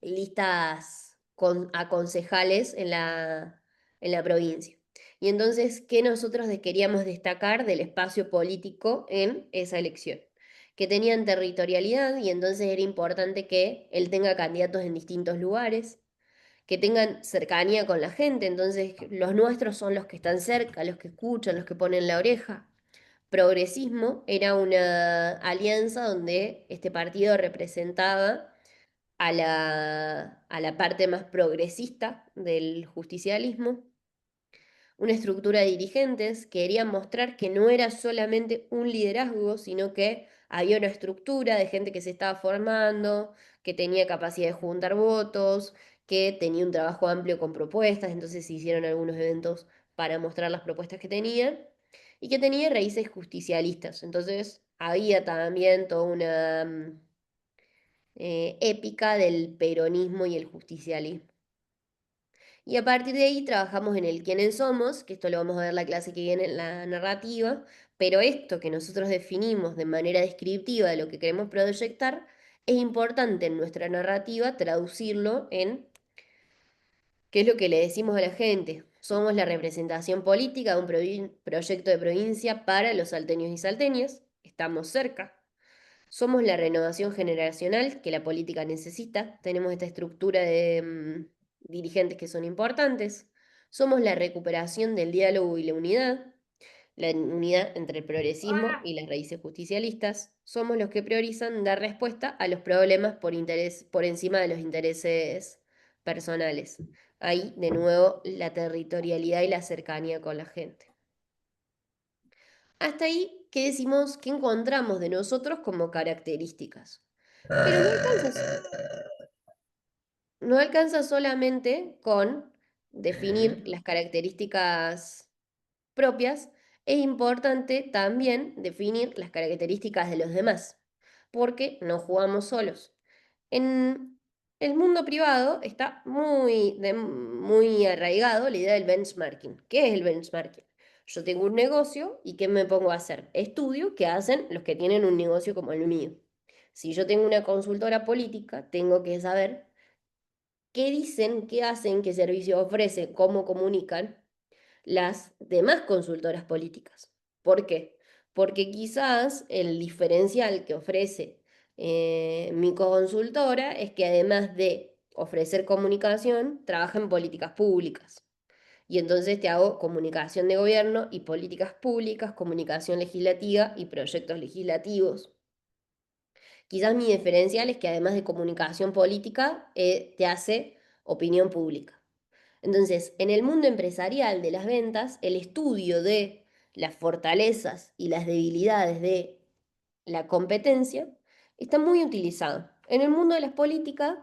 listas a concejales en la provincia. Y entonces, ¿qué nosotros queríamos destacar del espacio político en esa elección? Que tenían territorialidad y entonces era importante que él tenga candidatos en distintos lugares, que tengan cercanía con la gente, entonces los nuestros son los que están cerca, los que escuchan, los que ponen la oreja. Progresismo era una alianza donde este partido representaba a la parte más progresista del justicialismo, una estructura de dirigentes que querían mostrar que no era solamente un liderazgo, sino que había una estructura de gente que se estaba formando, que tenía capacidad de juntar votos, que tenía un trabajo amplio con propuestas, entonces se hicieron algunos eventos para mostrar las propuestas que tenían, y que tenía raíces justicialistas. Entonces había también toda una épica del peronismo y el justicialismo. Y a partir de ahí trabajamos en el quiénes somos, que esto lo vamos a ver la clase que viene en la narrativa, pero esto que nosotros definimos de manera descriptiva de lo que queremos proyectar, es importante en nuestra narrativa traducirlo en qué es lo que le decimos a la gente. Somos la representación política de un proyecto de provincia para los salteños y salteñas, estamos cerca. Somos la renovación generacional que la política necesita. Tenemos esta estructura de dirigentes que son importantes. Somos la recuperación del diálogo y la unidad entre el progresismo y las raíces justicialistas. Somos los que priorizan dar respuesta a los problemas por encima de los intereses personales. Ahí, de nuevo, la territorialidad y la cercanía con la gente. Hasta ahí, ¿qué decimos? ¿Qué encontramos de nosotros como características? Pero no alcanza solamente con definir las características propias, es importante también definir las características de los demás, porque no jugamos solos. En el mundo privado está muy arraigado la idea del benchmarking. ¿Qué es el benchmarking? Yo tengo un negocio y ¿qué me pongo a hacer? Estudio qué hacen los que tienen un negocio como el mío. Si yo tengo una consultora política, tengo que saber qué dicen, qué hacen, qué servicios ofrecen, cómo comunican las demás consultoras políticas. ¿Por qué? Porque quizás el diferencial que ofrece mi consultora es que además de ofrecer comunicación, trabaja en políticas públicas. Y entonces te hago comunicación de gobierno y políticas públicas, comunicación legislativa y proyectos legislativos. Quizás mi diferencial es que además de comunicación política, te hace opinión pública. Entonces, en el mundo empresarial de las ventas, el estudio de las fortalezas y las debilidades de la competencia está muy utilizado. En el mundo de las políticas,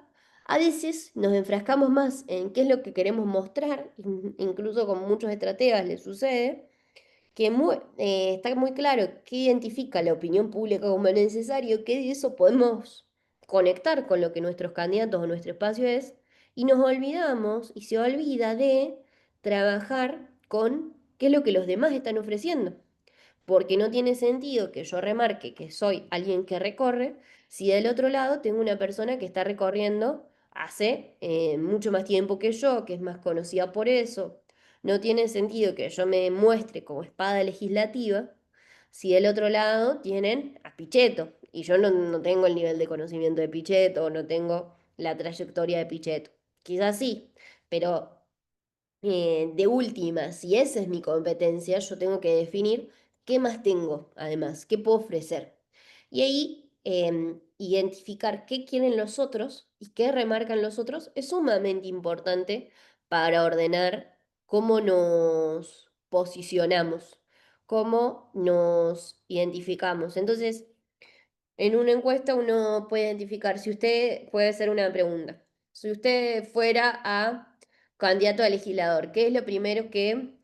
a veces nos enfrascamos más en qué es lo que queremos mostrar, incluso con muchos estrategas les sucede, que está muy claro qué identifica la opinión pública como necesario, qué de eso podemos conectar con lo que nuestros candidatos o nuestro espacio es, y nos olvidamos y se olvida de trabajar con qué es lo que los demás están ofreciendo. Porque no tiene sentido que yo remarque que soy alguien que recorre si del otro lado tengo una persona que está recorriendo hace mucho más tiempo que yo, que es más conocida por eso. No tiene sentido que yo me muestre como espada legislativa si del otro lado tienen a Pichetto y yo no tengo el nivel de conocimiento de Pichetto o no tengo la trayectoria de Pichetto. Quizás sí, pero de última, si esa es mi competencia, yo tengo que definir qué más tengo, además, qué puedo ofrecer. Y ahí identificar qué quieren los otros y qué remarcan los otros es sumamente importante para ordenar cómo nos posicionamos, cómo nos identificamos. Entonces, en una encuesta uno puede identificar, si usted puede hacer una pregunta, si usted fuera a candidato a legislador, ¿qué es lo primero que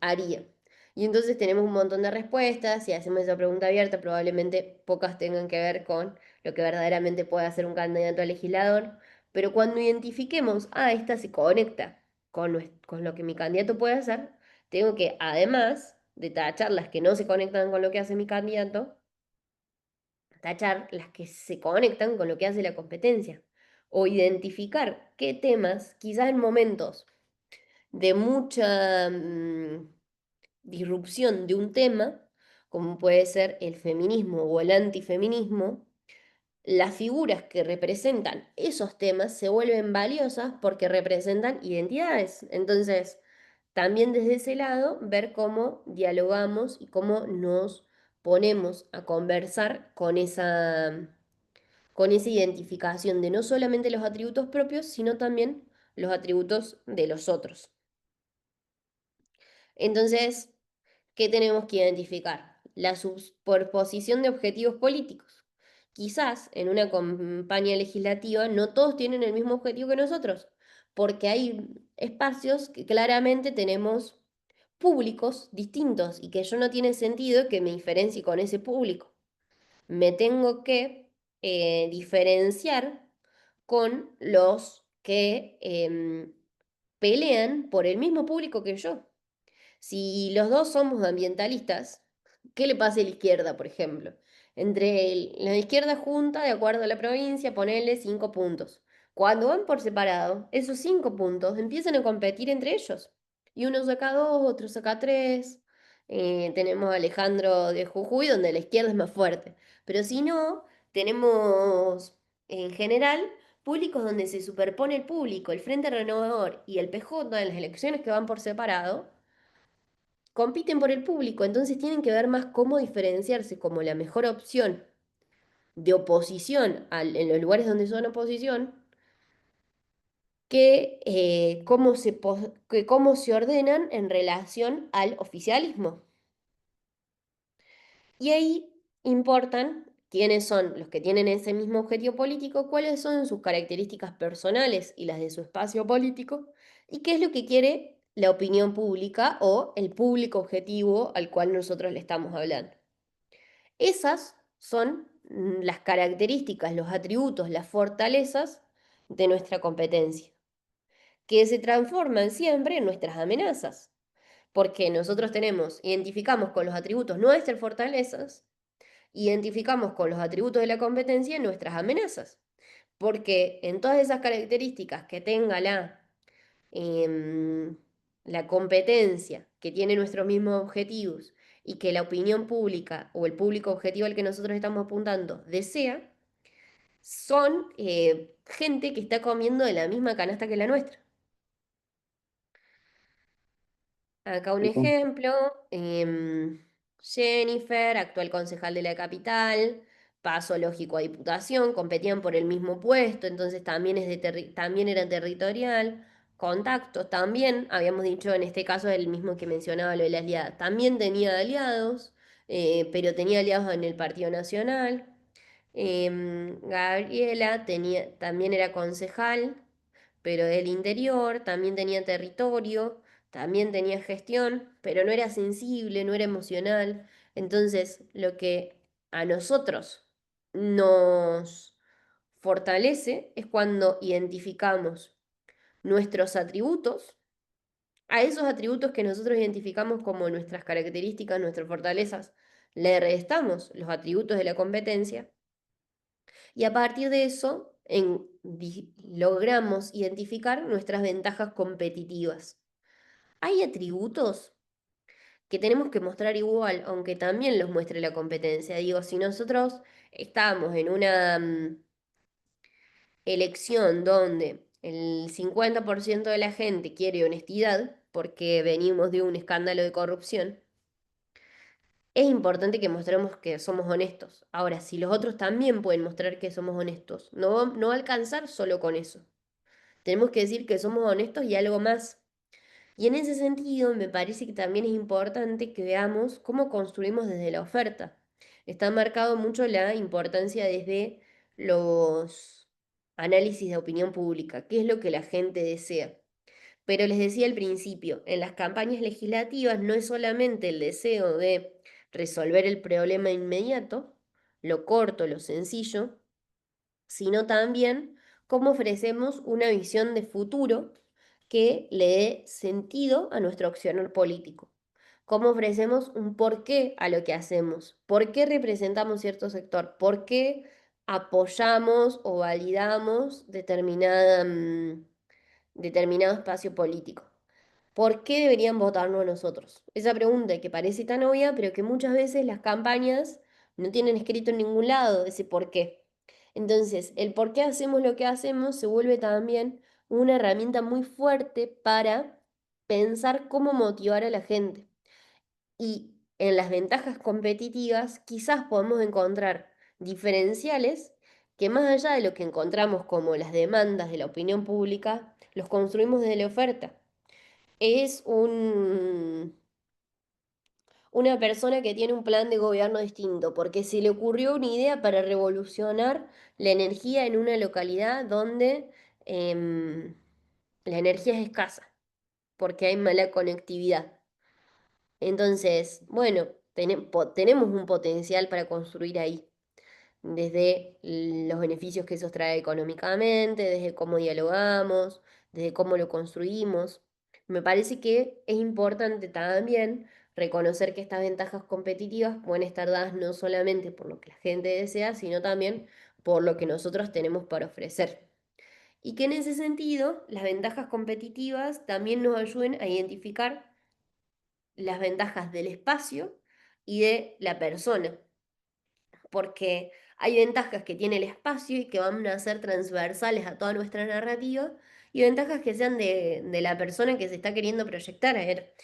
haría? Y entonces tenemos un montón de respuestas, si hacemos esa pregunta abierta, probablemente pocas tengan que ver con lo que verdaderamente puede hacer un candidato a legislador, pero cuando identifiquemos, esta se conecta con lo que mi candidato puede hacer, tengo que, además de tachar las que no se conectan con lo que hace mi candidato, tachar las que se conectan con lo que hace la competencia o identificar qué temas, quizás en momentos de mucha disrupción de un tema, como puede ser el feminismo o el antifeminismo, las figuras que representan esos temas se vuelven valiosas porque representan identidades. Entonces, también desde ese lado, ver cómo dialogamos y cómo nos ponemos a conversar con esa identificación de no solamente los atributos propios, sino también los atributos de los otros. Entonces, ¿qué tenemos que identificar? La superposición de objetivos políticos. Quizás en una campaña legislativa no todos tienen el mismo objetivo que nosotros, porque hay espacios que claramente tenemos públicos distintos y que yo no tiene sentido que me diferencie con ese público. Me tengo que diferenciar con los que pelean por el mismo público que yo. Si los dos somos ambientalistas, ¿qué le pasa a la izquierda, por ejemplo? La izquierda junta, de acuerdo a la provincia, ponerle 5 puntos. Cuando van por separado, esos 5 puntos empiezan a competir entre ellos. Y uno saca 2, otro saca 3. Tenemos a Alejandro de Jujuy, donde la izquierda es más fuerte. Pero si no, tenemos en general públicos donde se superpone el público, el Frente Renovador y el PJ en las elecciones que van por separado compiten por el público, entonces tienen que ver más cómo diferenciarse como la mejor opción de oposición en los lugares donde son oposición, que cómo se ordenan en relación al oficialismo. Y ahí importan quiénes son los que tienen ese mismo objetivo político, cuáles son sus características personales y las de su espacio político, y qué es lo que quiere la opinión pública o el público objetivo al cual nosotros le estamos hablando. Esas son las características, los atributos, las fortalezas de nuestra competencia, que se transforman siempre en nuestras amenazas, porque nosotros identificamos con los atributos nuestras fortalezas, identificamos con los atributos de la competencia nuestras amenazas, porque en todas esas características que tenga em, la competencia, que tiene nuestros mismos objetivos y que la opinión pública o el público objetivo al que nosotros estamos apuntando desea, son gente que está comiendo de la misma canasta que la nuestra. Acá un ejemplo, Jennifer, actual concejal de la capital, paso lógico a diputación, competían por el mismo puesto, entonces también, también era territorial. contactos. También, habíamos dicho en este caso, el mismo que mencionaba lo de la aliada, también tenía aliados, pero tenía aliados en el Partido Nacional. Gabriela también era concejal, pero del interior, también tenía territorio, también tenía gestión, pero no era sensible, no era emocional. Entonces, lo que a nosotros nos fortalece es cuando identificamos nuestros atributos, a esos atributos que nosotros identificamos como nuestras características, nuestras fortalezas, le restamos los atributos de la competencia y a partir de eso logramos identificar nuestras ventajas competitivas. Hay atributos que tenemos que mostrar igual, aunque también los muestre la competencia. Digo, si nosotros estamos en una elección donde el 50% de la gente quiere honestidad, porque venimos de un escándalo de corrupción, es importante que mostremos que somos honestos. Ahora, si los otros también pueden mostrar que somos honestos, no va a alcanzar solo con eso. Tenemos que decir que somos honestos y algo más. Y en ese sentido, me parece que también es importante que veamos cómo construimos desde la oferta. Está marcado mucho la importancia desde los análisis de opinión pública, qué es lo que la gente desea. Pero les decía al principio, en las campañas legislativas no es solamente el deseo de resolver el problema inmediato, lo corto, lo sencillo, sino también cómo ofrecemos una visión de futuro que le dé sentido a nuestro accionar político. Cómo ofrecemos un porqué a lo que hacemos, por qué representamos cierto sector, por qué apoyamos o validamos determinado espacio político. ¿Por qué deberían votarnos a nosotros? Esa pregunta que parece tan obvia, pero que muchas veces las campañas no tienen escrito en ningún lado ese por qué. Entonces, el por qué hacemos lo que hacemos se vuelve también una herramienta muy fuerte para pensar cómo motivar a la gente. Y en las ventajas competitivas quizás podemos encontrar diferenciales que más allá de lo que encontramos como las demandas de la opinión pública, los construimos desde la oferta. Es una persona que tiene un plan de gobierno distinto, porque se le ocurrió una idea para revolucionar la energía en una localidad donde em, la energía es escasa, porque hay mala conectividad. Entonces, bueno, tenemos un potencial para construir ahí, desde los beneficios que eso trae económicamente, desde cómo dialogamos, desde cómo lo construimos. Me parece que es importante también reconocer que estas ventajas competitivas pueden estar dadas no solamente por lo que la gente desea, sino también por lo que nosotros tenemos para ofrecer. Y que en ese sentido, las ventajas competitivas también nos ayuden a identificar las ventajas del espacio y de la persona, porque hay ventajas que tiene el espacio y que van a ser transversales a toda nuestra narrativa, y ventajas que sean de la persona que se está queriendo proyectar. A ver,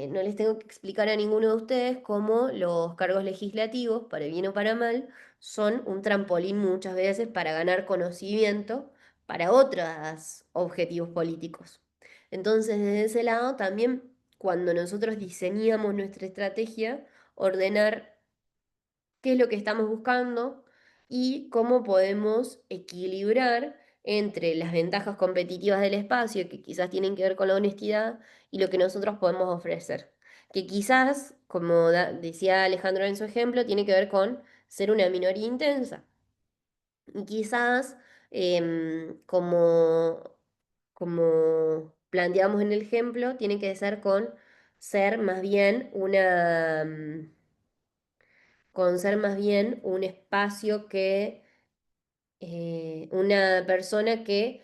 no les tengo que explicar a ninguno de ustedes cómo los cargos legislativos, para bien o para mal, son un trampolín muchas veces para ganar conocimiento para otros objetivos políticos. Entonces, desde ese lado, también cuando nosotros diseñamos nuestra estrategia, ordenar qué es lo que estamos buscando y cómo podemos equilibrar entre las ventajas competitivas del espacio, que quizás tienen que ver con la honestidad, y lo que nosotros podemos ofrecer. Que quizás, como decía Alejandro en su ejemplo, tiene que ver con ser una minoría intensa. Y quizás, como planteamos en el ejemplo, tiene que ser con ser más bien un espacio una persona que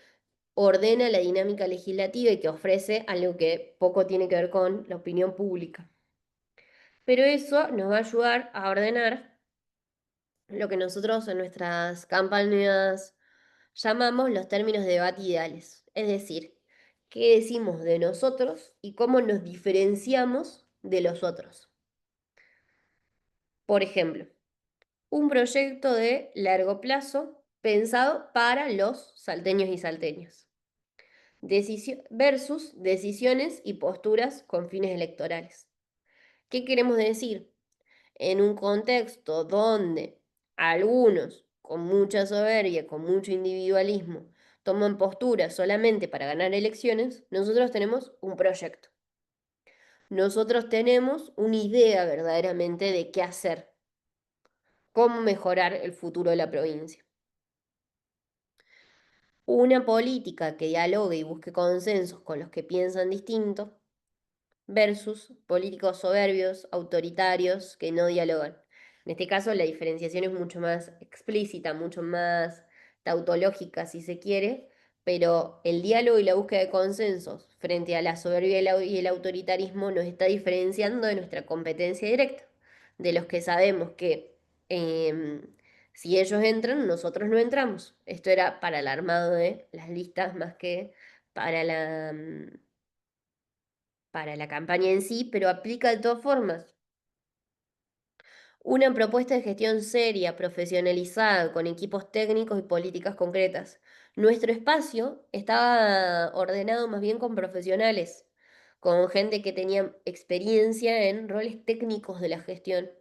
ordena la dinámica legislativa y que ofrece algo que poco tiene que ver con la opinión pública. Pero eso nos va a ayudar a ordenar lo que nosotros en nuestras campañas llamamos los términos de debate ideales. Es decir, qué decimos de nosotros y cómo nos diferenciamos de los otros. Por ejemplo, un proyecto de largo plazo pensado para los salteños y salteñas. versus decisiones y posturas con fines electorales. ¿Qué queremos decir? En un contexto donde algunos, con mucha soberbia, con mucho individualismo, toman posturas solamente para ganar elecciones, nosotros tenemos un proyecto. Nosotros tenemos una idea verdaderamente de qué hacer, cómo mejorar el futuro de la provincia. Una política que dialogue y busque consensos con los que piensan distinto versus políticos soberbios, autoritarios, que no dialogan. En este caso, la diferenciación es mucho más explícita, mucho más tautológica, si se quiere, pero el diálogo y la búsqueda de consensos frente a la soberbia y el autoritarismo nos está diferenciando de nuestra competencia directa, de los que sabemos que si ellos entran, nosotros no entramos. Esto era para el armado de las listas más que para la campaña en sí, pero aplica de todas formas. Una propuesta de gestión seria, profesionalizada, con equipos técnicos y políticas concretas. Nuestro espacio estaba ordenado más bien con profesionales, con gente que tenía experiencia en roles técnicos de la gestión.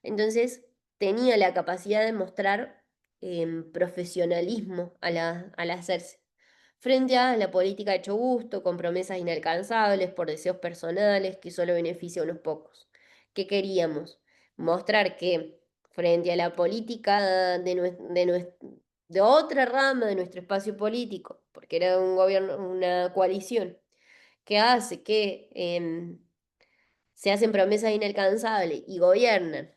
Entonces, tenía la capacidad de mostrar profesionalismo al hacerse. Frente a la política de hecho gusto, con promesas inalcanzables por deseos personales que solo beneficia a unos pocos. ¿Qué queríamos? Mostrar que frente a la política de otra rama de nuestro espacio político, porque era un gobierno, una coalición, que hace que se hacen promesas inalcanzables y gobiernan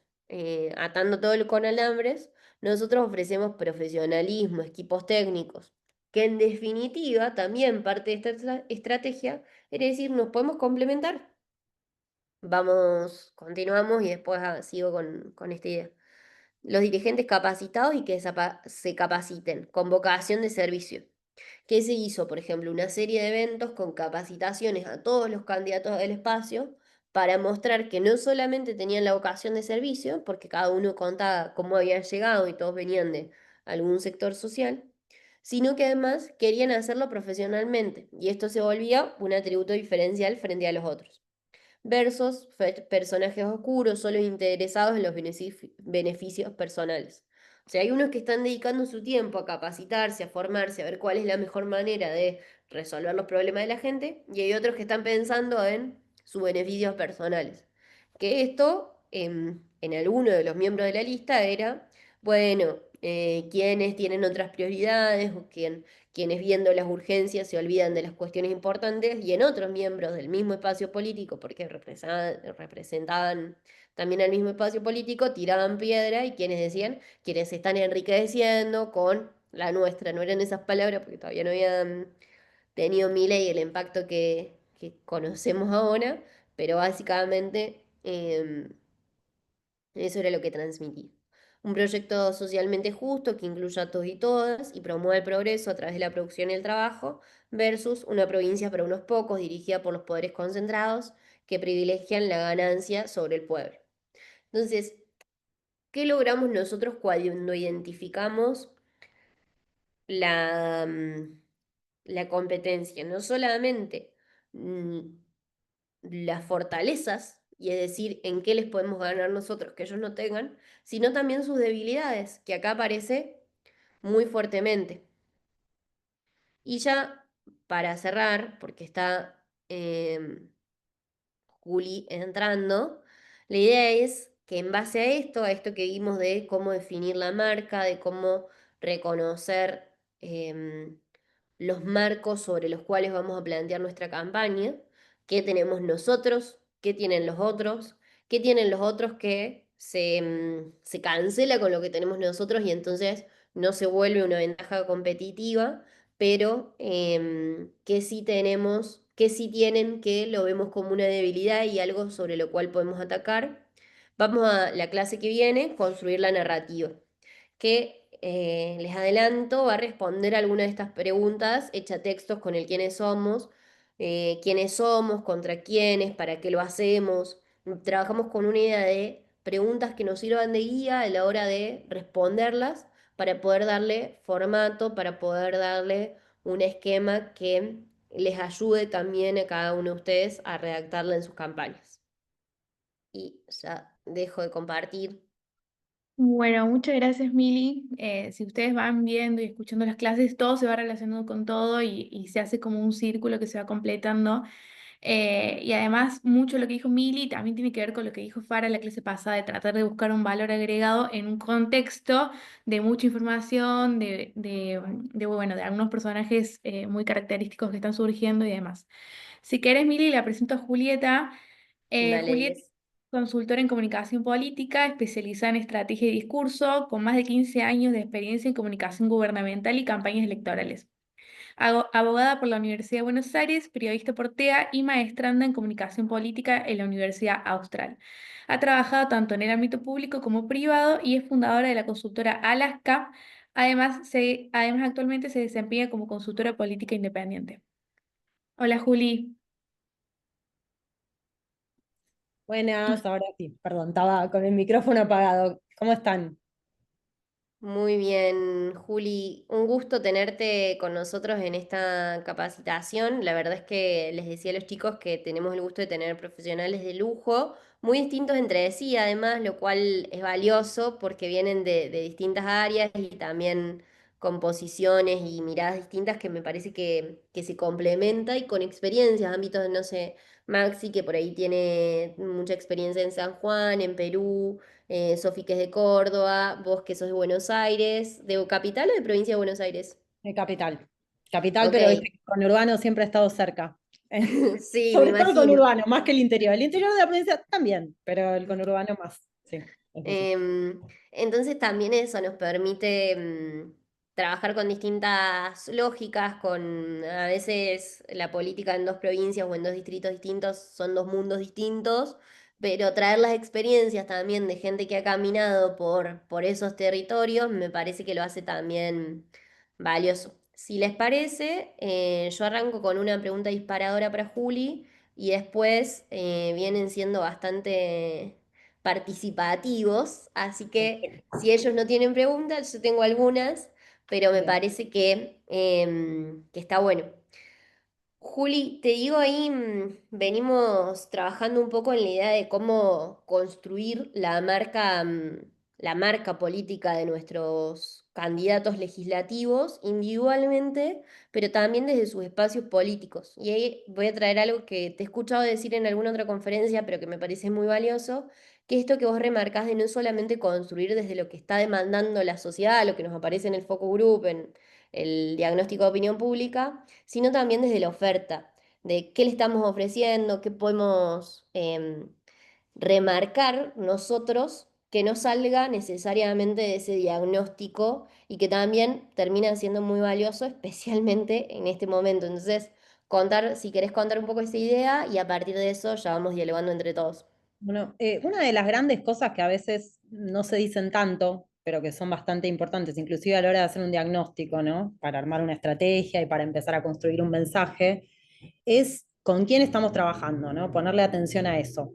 atando todo con alambres, nosotros ofrecemos profesionalismo, equipos técnicos, que en definitiva también parte de esta estrategia es decir, nos podemos complementar. Vamos, continuamos y después sigo con esta idea. Los dirigentes capacitados y que se capaciten, con vocación de servicio. ¿Qué se hizo? Por ejemplo, una serie de eventos con capacitaciones a todos los candidatos del espacio para mostrar que no solamente tenían la vocación de servicio, porque cada uno contaba cómo habían llegado y todos venían de algún sector social, sino que además querían hacerlo profesionalmente, y esto se volvía un atributo diferencial frente a los otros versus personajes oscuros, solo interesados en los beneficios personales. O sea, hay unos que están dedicando su tiempo a capacitarse, a formarse, a ver cuál es la mejor manera de resolver los problemas de la gente, y hay otros que están pensando en sus beneficios personales. Que esto, en alguno de los miembros de la lista, era, bueno, quienes tienen otras prioridades o quienes viendo las urgencias se olvidan de las cuestiones importantes, y en otros miembros del mismo espacio político, porque representaban también al mismo espacio político, tiraban piedra y quienes decían, quienes se están enriqueciendo con la nuestra, no eran esas palabras porque todavía no habían tenido Milei el impacto que conocemos ahora, pero básicamente eso era lo que transmitía. Un proyecto socialmente justo que incluya a todos y todas y promueva el progreso a través de la producción y el trabajo, versus una provincia para unos pocos dirigida por los poderes concentrados que privilegian la ganancia sobre el pueblo. Entonces, ¿qué logramos nosotros cuando identificamos la, la competencia? No solamente las fortalezas, y es decir, en qué les podemos ganar nosotros que ellos no tengan, sino también sus debilidades, que acá aparece muy fuertemente. Y ya para cerrar, porque está Juli entrando, la idea es que en base a esto que vimos de cómo definir la marca, de cómo reconocer los marcos sobre los cuales vamos a plantear nuestra campaña, qué tenemos nosotros, qué tienen los otros, qué tienen los otros que se cancela con lo que tenemos nosotros y entonces no se vuelve una ventaja competitiva, pero que sí tenemos, que sí tienen, que lo vemos como una debilidad y algo sobre lo cual podemos atacar. Vamos a la clase que viene, construir la narrativa que les adelanto va a responder alguna de estas preguntas, hecha textos con el quiénes somos, contra quiénes, para qué lo hacemos. Trabajamos con una idea de preguntas que nos sirvan de guía a la hora de responderlas para poder darle formato, para poder darle un esquema que les ayude también a cada uno de ustedes a redactarla en sus campañas. Y ya dejo de compartir. Bueno, muchas gracias, Mili. Si ustedes van viendo y escuchando las clases, todo se va relacionando con todo y se hace como un círculo que se va completando. Y además, mucho lo que dijo Mili también tiene que ver con lo que dijo Farah en la clase pasada, de tratar de buscar un valor agregado en un contexto de mucha información, bueno, de algunos personajes muy característicos que están surgiendo y demás. Si querés, Mili, la presento a Julieta. Dale, Julieta es 10. consultora en comunicación política, especializada en estrategia y discurso, con más de 15 años de experiencia en comunicación gubernamental y campañas electorales. Abogada por la Universidad de Buenos Aires, periodista por TEA y maestranda en comunicación política en la Universidad Austral. Ha trabajado tanto en el ámbito público como privado y es fundadora de la consultora Alaska. Además actualmente se desempeña como consultora política independiente. Hola, Juli. Buenas, ahora sí, perdón, estaba con el micrófono apagado. ¿Cómo están? Muy bien, Juli. Un gusto tenerte con nosotros en esta capacitación. La verdad es que les decía a los chicos que tenemos el gusto de tener profesionales de lujo, muy distintos entre sí, además, lo cual es valioso porque vienen de distintas áreas y también con posiciones y miradas distintas que me parece que se complementa y con experiencias, ámbitos, no sé, Maxi, que por ahí tiene mucha experiencia en San Juan, en Perú. Sofi, que es de Córdoba, vos que sos de Buenos Aires, ¿de capital o de provincia de Buenos Aires? Capital. Capital, Ok, pero viste que con Urbano siempre he estado cerca. sí, me Sobre todo con imagino. Urbano, más que el interior. El interior de la provincia también, pero el conurbano más. Sí, es así. Entonces también eso nos permite trabajar con distintas lógicas, con a veces la política en dos provincias o en dos distritos distintos son dos mundos distintos, pero traer las experiencias también de gente que ha caminado por esos territorios me parece que lo hace también valioso. Si les parece, yo arranco con una pregunta disparadora para Juli y después vienen siendo bastante participativos, así que si ellos no tienen preguntas, yo tengo algunas, pero me Bien. parece que está bueno. Juli, te digo ahí, venimos trabajando un poco en la idea de cómo construir la marca política de nuestros candidatos legislativos individualmente, pero también desde sus espacios políticos. Y ahí voy a traer algo que te he escuchado decir en alguna otra conferencia, pero que me parece muy valioso, que esto que vos remarcás de no solamente construir desde lo que está demandando la sociedad, lo que nos aparece en el focus group, en el diagnóstico de opinión pública, sino también desde la oferta, de qué le estamos ofreciendo, qué podemos remarcar nosotros que no salga necesariamente de ese diagnóstico y que también termina siendo muy valioso, especialmente en este momento. Entonces, contar, si querés contar un poco esa idea y a partir de eso ya vamos dialogando entre todos. Bueno, una de las grandes cosas que a veces no se dicen tanto, pero que son bastante importantes, inclusive a la hora de hacer un diagnóstico, ¿no? Para armar una estrategia y para empezar a construir un mensaje, es con quién estamos trabajando, ¿no? Ponerle atención a eso.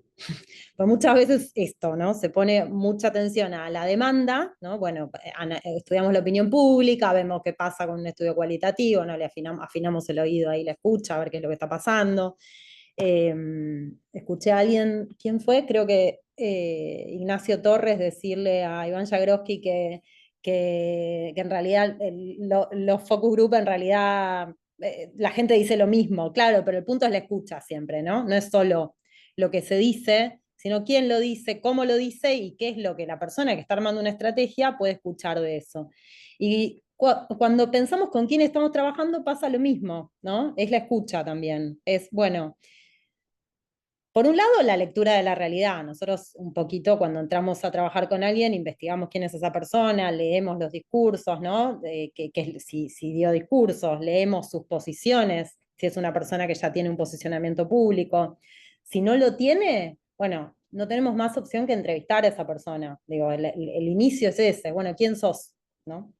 Pues muchas veces esto, ¿no? Se pone mucha atención a la demanda, ¿no? Bueno, estudiamos la opinión pública, vemos qué pasa con un estudio cualitativo, ¿no? Le afinamos el oído ahí, la escucha, a ver qué es lo que está pasando. Escuché a alguien, ¿quién fue? Creo que Ignacio Torres decirle a Iván Jagroski que en realidad los focus group en realidad la gente dice lo mismo, claro, pero el punto es la escucha siempre, ¿no? No es solo lo que se dice, sino quién lo dice, cómo lo dice y qué es lo que la persona que está armando una estrategia puede escuchar de eso. Y cuando pensamos con quién estamos trabajando pasa lo mismo, ¿no? Es la escucha también. Es, bueno, por un lado, la lectura de la realidad. Nosotros un poquito cuando entramos a trabajar con alguien, investigamos quién es esa persona, leemos los discursos, ¿no? Si dio discursos, leemos sus posiciones, si es una persona que ya tiene un posicionamiento público. Si no lo tiene, bueno, no tenemos más opción que entrevistar a esa persona. Digo, el inicio es ese, bueno, ¿quién sos? ¿No?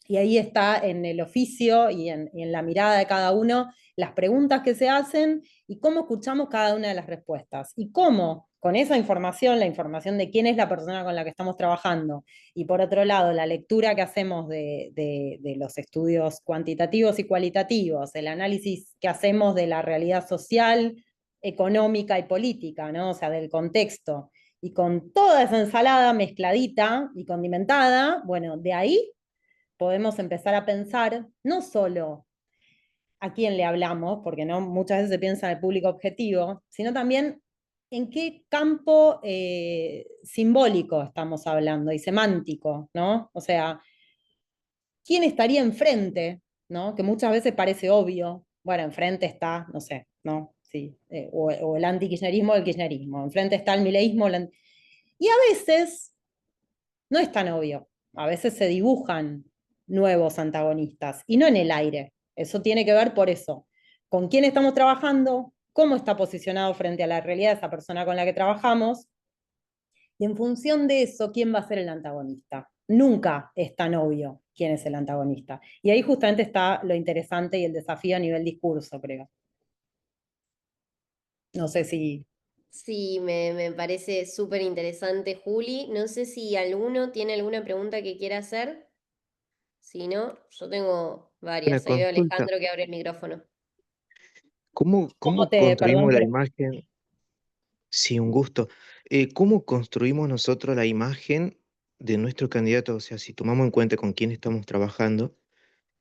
Y ahí está en el oficio y en la mirada de cada uno las preguntas que se hacen y cómo escuchamos cada una de las respuestas. Y cómo, con esa información, la información de quién es la persona con la que estamos trabajando, y por otro lado, la lectura que hacemos de los estudios cuantitativos y cualitativos, el análisis que hacemos de la realidad social, económica y política, ¿no? O sea, del contexto. Y con toda esa ensalada mezcladita y condimentada, bueno, de ahí podemos empezar a pensar no solo a quién le hablamos, porque no muchas veces se piensa en el público objetivo, sino también en qué campo simbólico estamos hablando y semántico, ¿no? O sea, ¿quién estaría enfrente? ¿No? Que muchas veces parece obvio. Bueno, enfrente está, no sé, ¿no? Sí, o el antikirchnerismo o el kirchnerismo. Enfrente está el mileísmo. Y a veces no es tan obvio. A veces se dibujan nuevos antagonistas y no en el aire. Eso tiene que ver por eso. Con quién estamos trabajando, cómo está posicionado frente a la realidad de esa persona con la que trabajamos y en función de eso, quién va a ser el antagonista. Nunca es tan obvio quién es el antagonista. Y ahí justamente está lo interesante y el desafío a nivel discurso, creo. No sé si... Sí, me parece súper interesante, Juli. No sé si alguno tiene alguna pregunta que quiera hacer. Si no, yo tengo Una varias. Ahí veo a consulta. Alejandro que abre el micrófono. ¿Cómo Perdón, construimos la pero imagen? Sí, un gusto. ¿Cómo construimos nosotros la imagen de nuestro candidato? O sea, si tomamos en cuenta con quién estamos trabajando,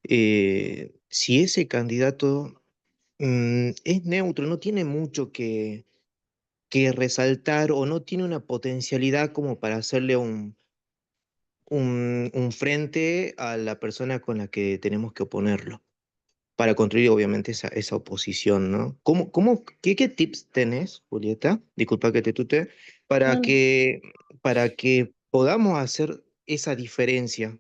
si ese candidato es neutro, no tiene mucho que resaltar o no tiene una potencialidad como para hacerle un frente a la persona con la que tenemos que oponerlo, para construir obviamente esa oposición, ¿no? ¿Qué tips tenés, Julieta? Disculpa que te tutee, para no, para que podamos hacer esa diferencia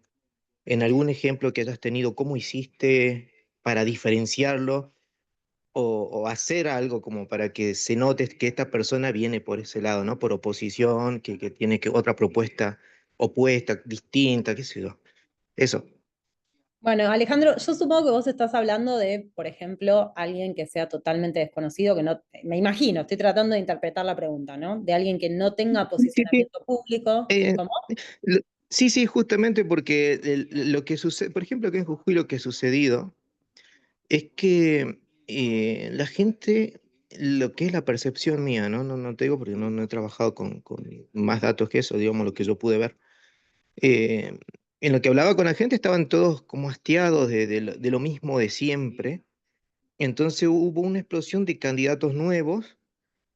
en algún ejemplo que hayas tenido, cómo hiciste para diferenciarlo o hacer algo como para que se note que esta persona viene por ese lado, ¿no? Por oposición, que tiene otra propuesta opuesta, distinta, qué sé yo. Eso. bueno, Alejandro, yo supongo que vos estás hablando de, por ejemplo, alguien que sea totalmente desconocido, que no, me imagino, estoy tratando de interpretar la pregunta, ¿no? De alguien que no tenga Sí, sí, sí. posicionamiento público. Eh, ¿Cómo? sí, sí, justamente porque lo que sucede, por ejemplo, que en Jujuy lo que ha sucedido es que la gente, lo que es la percepción mía, ¿no? No te digo porque no he trabajado con más datos que eso, digamos, lo que yo pude ver. eh, en lo que hablaba con la gente estaban todos como hastiados de lo mismo de siempre. Entonces hubo una explosión de candidatos nuevos,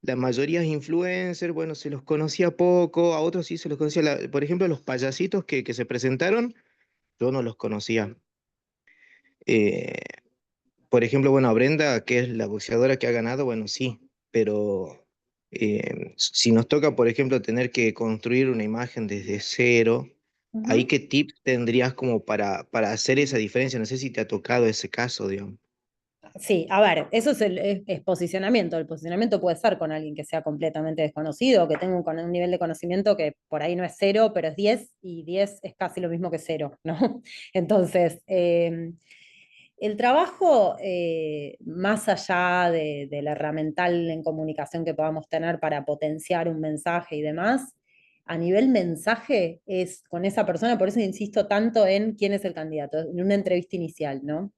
la mayoría es influencer, bueno, se los conocía poco, a otros sí se los conocía. Por ejemplo, los payasitos que se presentaron, yo no los conocía. Eh, por ejemplo, bueno, a Brenda, que es la boxeadora que ha ganado, bueno, sí, pero si nos toca, por ejemplo, tener que construir una imagen desde cero, ¿ahí Ujú. qué tips tendrías como para hacer esa diferencia? No sé si te ha tocado ese caso, digamos. Sí, a ver, eso es es posicionamiento. El posicionamiento puede ser con alguien que sea completamente desconocido, que tenga un nivel de conocimiento que por ahí no es cero, pero es 10 y 10 es casi lo mismo que cero, ¿no? Entonces, el trabajo, más allá del herramental en comunicación que podamos tener para potenciar un mensaje y demás, a nivel mensaje es con esa persona, por eso insisto tanto en quién es el candidato, en una entrevista inicial, ¿no?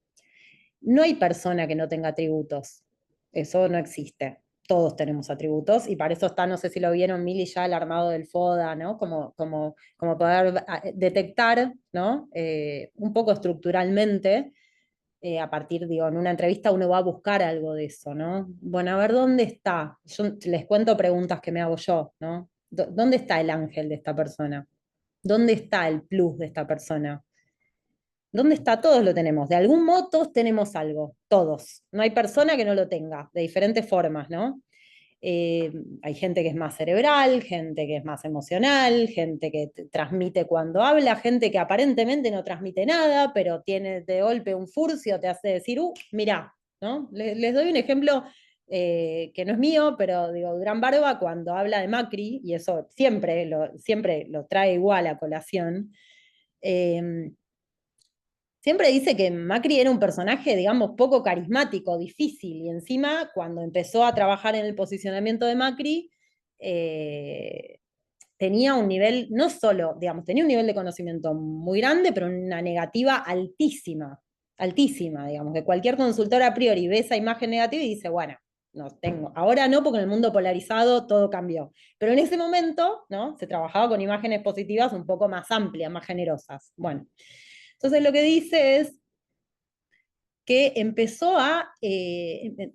No hay persona que no tenga atributos. Eso no existe. Todos tenemos atributos y para eso está, no sé si lo vieron, Mili, ya el armado del FODA, ¿no? Como poder detectar, ¿no? Un poco estructuralmente, a partir, digo, en una entrevista uno va a buscar algo de eso, ¿no? Bueno, a ver, ¿dónde está? Yo les cuento preguntas que me hago yo, ¿no? ¿Dónde está el ángel de esta persona? ¿Dónde está el plus de esta persona? ¿Dónde está? Todos lo tenemos. De algún modo todos tenemos algo, todos. No hay persona que no lo tenga, de diferentes formas, ¿no? Hay gente que es más cerebral, gente que es más emocional, gente que transmite cuando habla, gente que aparentemente no transmite nada, pero tiene de golpe un furcio, te hace decir, mirá, ¿no? Les doy un ejemplo que no es mío, pero digo, Durán Barba cuando habla de Macri, y eso siempre lo trae igual a colación, eh, siempre dice que Macri era un personaje, digamos, poco carismático, difícil, y encima cuando empezó a trabajar en el posicionamiento de Macri, tenía un nivel, no solo, digamos, tenía un nivel de conocimiento muy grande, pero una negativa altísima, altísima, digamos, que cualquier consultor a priori ve esa imagen negativa y dice, bueno, no tengo, ahora no, porque en el mundo polarizado todo cambió. Pero en ese momento, ¿no? Se trabajaba con imágenes positivas un poco más amplias, más generosas. Bueno, entonces lo que dice es que empezó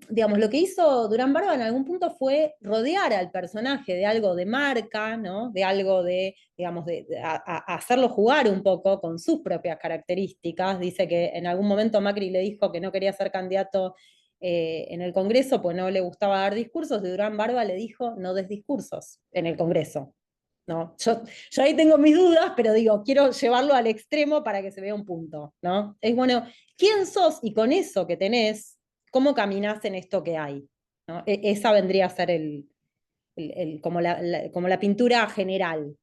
digamos, lo que hizo Durán Barba en algún punto fue rodear al personaje de algo de marca, ¿no? De algo de, digamos, a hacerlo jugar un poco con sus propias características. Dice que en algún momento Macri le dijo que no quería ser candidato en el Congreso, pues no le gustaba dar discursos, y Durán Barba le dijo, no des discursos en el Congreso. ¿No? Yo ahí tengo mis dudas, pero digo, quiero llevarlo al extremo para que se vea un punto, ¿no? Es bueno, ¿quién sos? Y con eso que tenés, ¿cómo caminás en esto que hay? ¿No? Esa vendría a ser como la pintura general.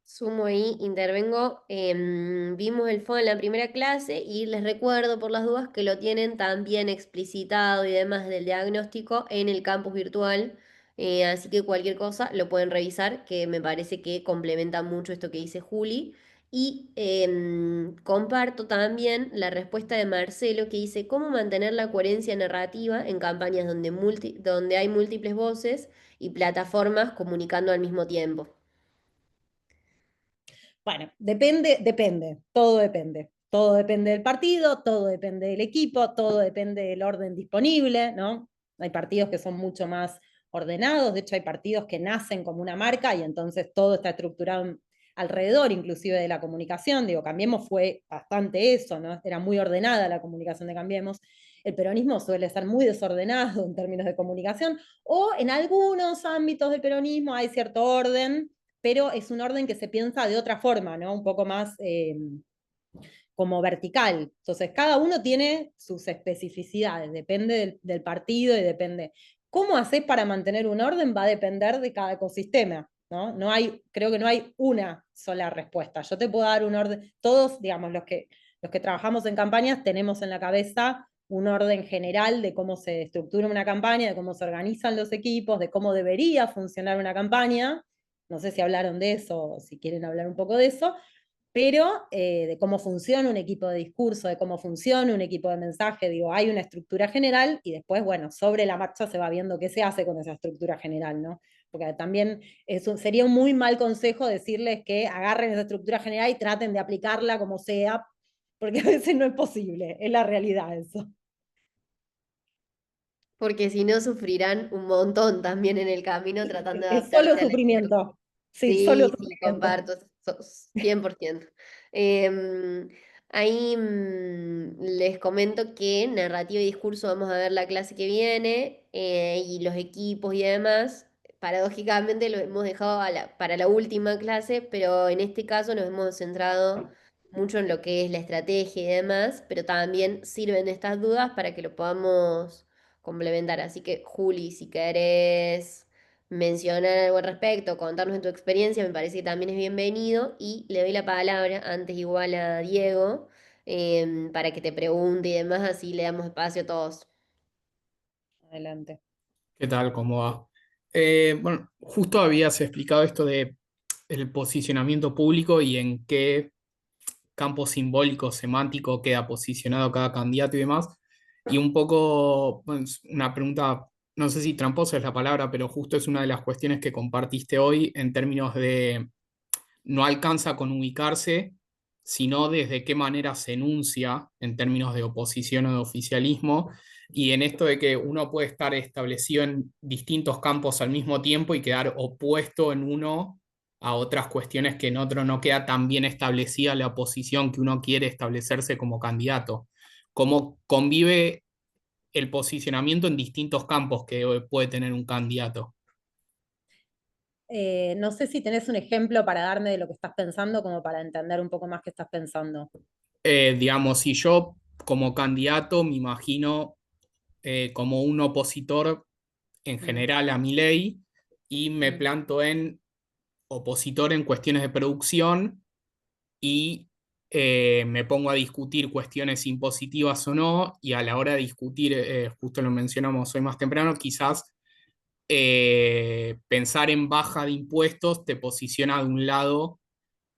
Sumo ahí, intervengo. Vimos el FOD en la primera clase y les recuerdo por las dudas que lo tienen también explicitado y demás del diagnóstico en el campus virtual. Así que cualquier cosa lo pueden revisar, que me parece que complementa mucho esto que dice Juli. Y comparto también la respuesta de Marcelo que dice cómo mantener la coherencia narrativa en campañas donde hay múltiples voces y plataformas comunicando al mismo tiempo. Bueno, depende, todo depende. Todo depende del partido, todo depende del equipo, todo depende del orden disponible, ¿no? Hay partidos que son mucho más ordenados, de hecho hay partidos que nacen como una marca y entonces todo está estructurado alrededor, inclusive de la comunicación. Digo, Cambiemos fue bastante eso, ¿no? Era muy ordenada la comunicación de Cambiemos. El peronismo suele ser muy desordenado en términos de comunicación, o en algunos ámbitos del peronismo hay cierto orden, pero es un orden que se piensa de otra forma, ¿no? Un poco más como vertical. Entonces, cada uno tiene sus especificidades, depende del partido y depende. ¿Cómo haces para mantener un orden? Va a depender de cada ecosistema, ¿no? Creo que no hay una sola respuesta. Yo te puedo dar un orden, todos, digamos, los que trabajamos en campañas tenemos en la cabeza un orden general de cómo se estructura una campaña, de cómo se organizan los equipos, de cómo debería funcionar una campaña. No sé si hablaron de eso o si quieren hablar un poco de eso, pero de cómo funciona un equipo de discurso, de cómo funciona un equipo de mensaje, digo, hay una estructura general y después, bueno, sobre la marcha se va viendo qué se hace con esa estructura general, ¿no? Porque también sería un muy mal consejo decirles que agarren esa estructura general y traten de aplicarla como sea, porque a veces no es posible, es la realidad eso. Porque si no sufrirán un montón también en el camino tratando de Es solo adaptarse a la izquierda. sufrimiento, sí, solo Sí, sí, sufrimiento. comparto, 100%. Em, Ahí les comento que narrativa y discurso vamos a ver la clase que viene y los equipos y demás. Paradójicamente lo hemos dejado para la última clase, pero en este caso nos hemos centrado mucho en lo que es la estrategia y demás, pero también sirven estas dudas para que lo podamos complementar. Así que, Juli, si querés mencionar algo al respecto, contarnos de tu experiencia, me parece que también es bienvenido. Y le doy la palabra antes igual a Diego para que te pregunte y demás, así le damos espacio a todos. Adelante. ¿Qué tal? ¿Cómo va? Bueno, justo habías explicado esto de el posicionamiento público y en qué campo simbólico, semántico queda posicionado cada candidato y demás. Y un poco, bueno, es una pregunta, no sé si tramposa es la palabra, pero justo es una de las cuestiones que compartiste hoy en términos de no alcanza con ubicarse, sino desde qué manera se enuncia en términos de oposición o de oficialismo, y en esto de que uno puede estar establecido en distintos campos al mismo tiempo y quedar opuesto en uno a otras cuestiones que en otro no queda tan bien establecida la oposición que uno quiere establecerse como candidato. ¿Cómo convive el posicionamiento en distintos campos que puede tener un candidato? No sé si tenés un ejemplo para darme de lo que estás pensando, como para entender un poco más qué estás pensando. Digamos, si yo como candidato me imagino como un opositor en Mm. general a Milei y me Mm. planto en opositor en cuestiones de producción y me pongo a discutir cuestiones impositivas o no, y a la hora de discutir, justo lo mencionamos hoy más temprano, quizás pensar en baja de impuestos te posiciona de un lado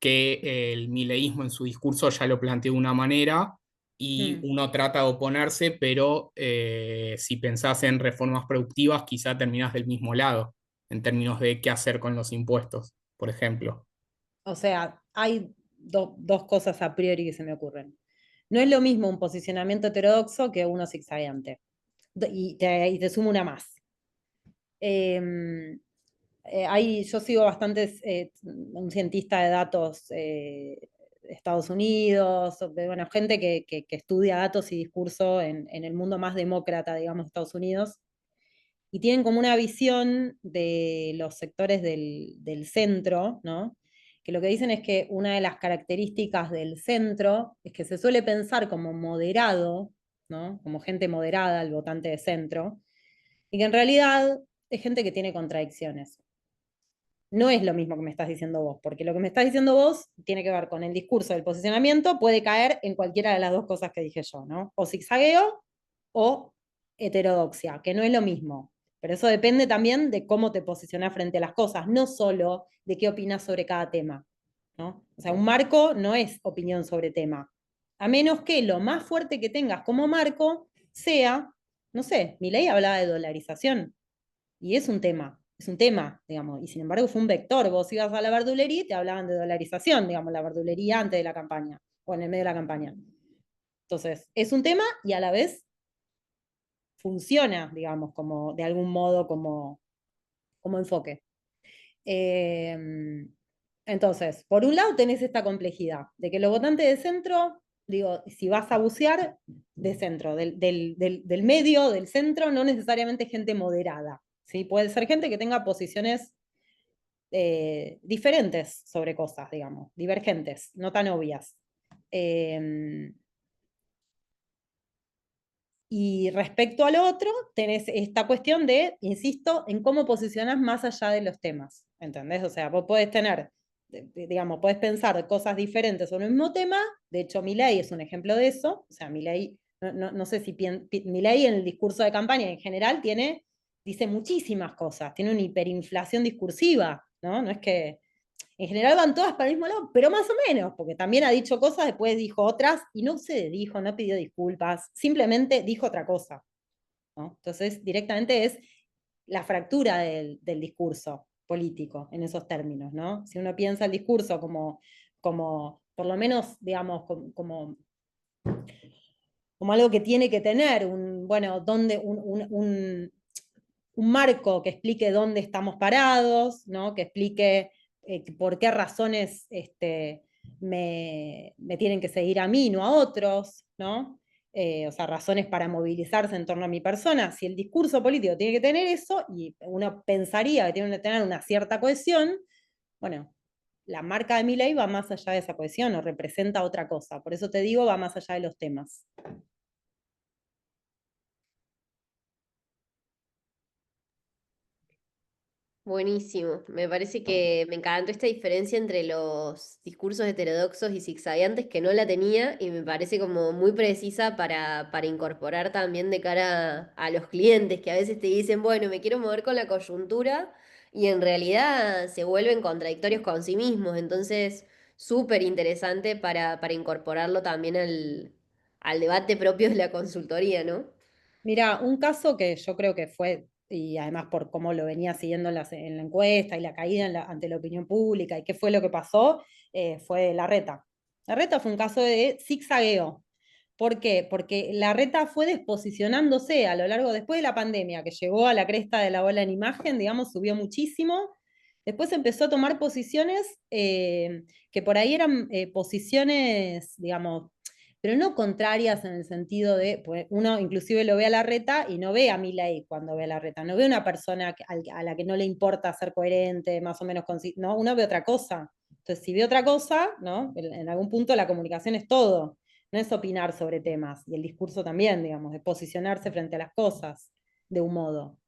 que el mileísmo en su discurso ya lo planteó de una manera y Mm. uno trata de oponerse, pero si pensás en reformas productivas, quizá terminás del mismo lado, en términos de qué hacer con los impuestos, por ejemplo. O sea, hay dos cosas a priori que se me ocurren. No es lo mismo un posicionamiento heterodoxo que uno zigzagueante. Y te sumo una más. Eh, yo sigo bastantes, un cientista de datos de Estados Unidos, bueno, gente que estudia datos y discurso en el mundo más demócrata, digamos, de Estados Unidos, y tienen como una visión de los sectores del centro, ¿no? Que lo que dicen es que una de las características del centro es que se suele pensar como moderado, ¿no? Como gente moderada, el votante de centro, y que en realidad es gente que tiene contradicciones. No es lo mismo que me estás diciendo vos, porque lo que me estás diciendo vos tiene que ver con el discurso del posicionamiento, puede caer en cualquiera de las dos cosas que dije yo, ¿no? O zigzagueo o heterodoxia, que no es lo mismo. Pero eso depende también de cómo te posicionas frente a las cosas, no solo de qué opinas sobre cada tema, ¿no? O sea, un marco no es opinión sobre tema, a menos que lo más fuerte que tengas como marco sea, no sé, mi ley hablaba de dolarización, y es un tema, digamos, y sin embargo fue un vector. Vos ibas a la verdulería y te hablaban de dolarización, digamos, la verdulería antes de la campaña, o en el medio de la campaña. Entonces, es un tema y a la vez funciona, digamos, como de algún modo como enfoque. Entonces, por un lado tenés esta complejidad de que los votantes de centro, digo, si vas a bucear, de centro, del medio, del centro, no necesariamente gente moderada, ¿sí? Puede ser gente que tenga posiciones diferentes sobre cosas, digamos, divergentes, no tan obvias. Y respecto al otro, tenés esta cuestión de, insisto, en cómo posicionas más allá de los temas, ¿entendés? O sea, vos podés tener, digamos, podés pensar cosas diferentes sobre el mismo tema, de hecho Milei es un ejemplo de eso, o sea, Milei, no sé si Milei en el discurso de campaña en general dice muchísimas cosas, tiene una hiperinflación discursiva, ¿no? No es que en general van todas para el mismo lado, pero más o menos, porque también ha dicho cosas, después dijo otras, y no se dijo, no pidió disculpas, simplemente dijo otra cosa, ¿no? Entonces, directamente es la fractura del discurso político en esos términos, ¿no? Si uno piensa el discurso como por lo menos, digamos, como algo que tiene que tener bueno, un marco que explique dónde estamos parados, ¿no? Que explique por qué razones me tienen que seguir a mí, no a otros, ¿no? O sea, razones para movilizarse en torno a mi persona. Si el discurso político tiene que tener eso, y uno pensaría que tiene que tener una cierta cohesión, bueno, la marca de mi ley va más allá de esa cohesión o representa otra cosa. Por eso te digo, va más allá de los temas. Buenísimo. Me parece que me encantó esta diferencia entre los discursos heterodoxos y zigzagueantes que no la tenía y me parece como muy precisa para incorporar también de cara a los clientes que a veces te dicen, bueno, me quiero mover con la coyuntura y en realidad se vuelven contradictorios con sí mismos. Entonces, súper interesante para incorporarlo también al debate propio de la consultoría, ¿no? Mira, un caso que yo creo que fue, y además por cómo lo venía siguiendo en la encuesta y la caída ante la opinión pública y qué fue lo que pasó, fue Larreta. Larreta fue un caso de zigzagueo. ¿Por qué? Porque Larreta fue desposicionándose a lo largo, después de la pandemia, que llegó a la cresta de la ola en imagen, digamos, subió muchísimo. Después empezó a tomar posiciones que por ahí eran posiciones, digamos, pero no contrarias en el sentido de, pues uno inclusive lo ve a Larreta y no ve a Milei cuando ve a Larreta, no ve una persona a la que no le importa ser coherente, más o menos, no, uno ve otra cosa. Entonces, si ve otra cosa, ¿no? En algún punto la comunicación es todo, no es opinar sobre temas, y el discurso también, digamos, de posicionarse frente a las cosas de un modo,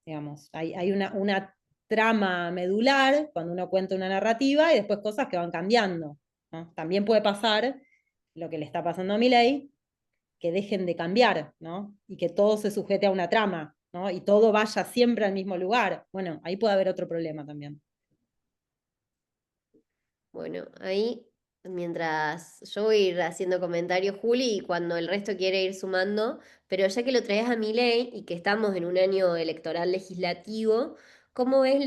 digamos. Hay una trama medular cuando uno cuenta una narrativa y después cosas que van cambiando. ¿no? También puede pasar lo que le está pasando a Milei, que dejen de cambiar, ¿no? Y que todo se sujete a una trama, ¿no? Y todo vaya siempre al mismo lugar. Bueno, ahí puede haber otro problema también. Bueno, ahí mientras yo voy a ir haciendo comentarios, Juli, y cuando el resto quiere ir sumando, pero ya que lo traes a mi ley y que estamos en un año electoral legislativo, ¿cómo ves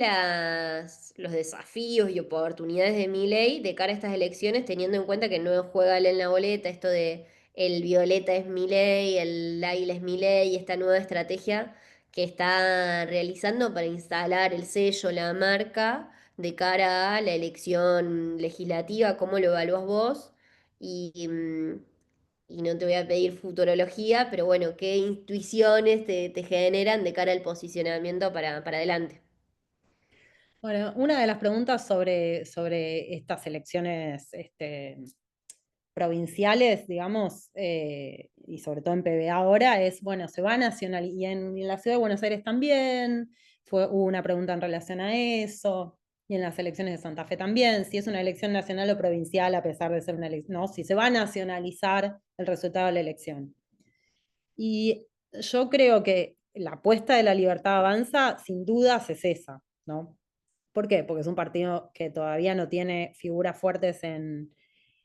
los desafíos y oportunidades de mi ley de cara a estas elecciones, teniendo en cuenta que no juega él en la boleta, esto de el violeta es mi ley, el águila es mi ley, esta nueva estrategia que está realizando para instalar el sello, la marca? De cara a la elección legislativa, ¿cómo lo evalúas vos? Y no te voy a pedir futurología, pero bueno, ¿qué intuiciones te generan de cara al posicionamiento para adelante? Bueno, una de las preguntas sobre estas elecciones provinciales, digamos, y sobre todo en PBA ahora, es, bueno, se va a nacional, y en la ciudad de Buenos Aires también, hubo una pregunta en relación a eso, y en las elecciones de Santa Fe también, si es una elección nacional o provincial, a pesar de ser una elección, no, si se va a nacionalizar el resultado de la elección. Y yo creo que la apuesta de La Libertad Avanza, sin dudas, es esa, ¿no? ¿Por qué? Porque es un partido que todavía no tiene figuras fuertes en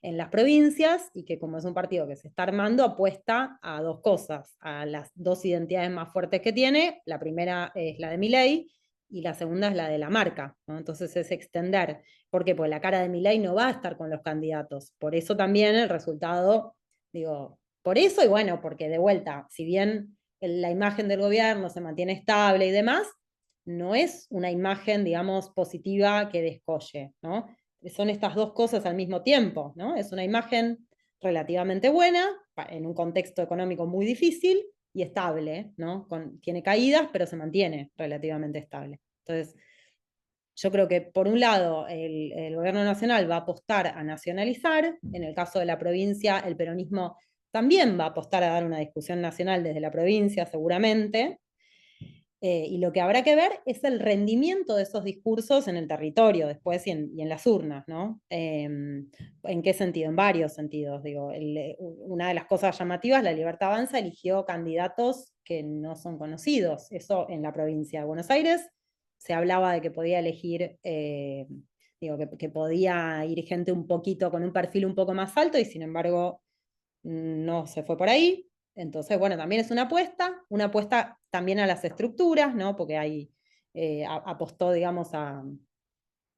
las provincias y que como es un partido que se está armando, apuesta a dos cosas, a las dos identidades más fuertes que tiene. La primera es la de Milei y la segunda es la de la marca, ¿no? Entonces es extender. ¿Por qué? Porque la cara de Milei no va a estar con los candidatos. Por eso también el resultado, digo, por eso y bueno, porque de vuelta, si bien la imagen del gobierno se mantiene estable y demás, no es una imagen, digamos, positiva que descolle, ¿no? Son estas dos cosas al mismo tiempo, ¿no? Es una imagen relativamente buena, en un contexto económico muy difícil y estable, ¿no? Tiene caídas, pero se mantiene relativamente estable. Entonces, yo creo que por un lado el gobierno nacional va a apostar a nacionalizar, en el caso de la provincia el peronismo también va a apostar a dar una discusión nacional desde la provincia seguramente, y lo que habrá que ver es el rendimiento de esos discursos en el territorio después y en las urnas, ¿no? ¿En qué sentido? En varios sentidos. Digo, una de las cosas llamativas, La Libertad Avanza eligió candidatos que no son conocidos. Eso en la provincia de Buenos Aires se hablaba de que podía elegir, digo, que podía ir gente un poquito con un perfil un poco más alto y sin embargo no se fue por ahí. Entonces, bueno, también es una apuesta también a las estructuras, ¿no? Porque ahí apostó, digamos,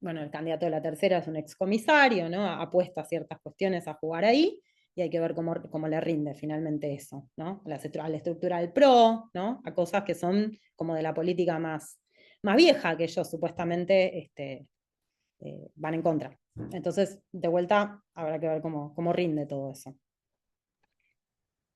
bueno, el candidato de la tercera es un excomisario, ¿no? Apuesta a ciertas cuestiones a jugar ahí y hay que ver cómo le rinde finalmente eso, ¿no? A la estructura del PRO, ¿no? A cosas que son como de la política más vieja que ellos supuestamente van en contra. Entonces, de vuelta, habrá que ver cómo rinde todo eso.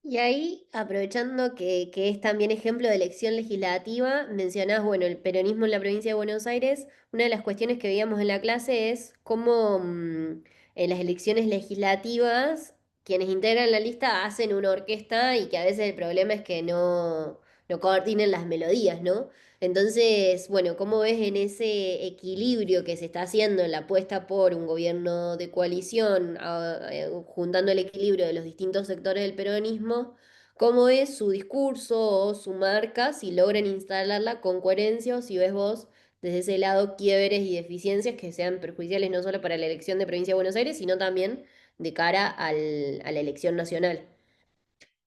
Y ahí, aprovechando que es también ejemplo de elección legislativa, mencionás, bueno, el peronismo en la provincia de Buenos Aires. Una de las cuestiones que veíamos en la clase es cómo en las elecciones legislativas quienes integran la lista hacen una orquesta y que a veces el problema es que no coordinen las melodías, ¿no? Entonces, bueno, ¿cómo ves en ese equilibrio que se está haciendo en la apuesta por un gobierno de coalición, juntando el equilibrio de los distintos sectores del peronismo? ¿Cómo es su discurso o su marca, si logran instalarla con coherencia o si ves vos desde ese lado quiebres y deficiencias que sean perjudiciales no solo para la elección de Provincia de Buenos Aires, sino también de cara a la elección nacional?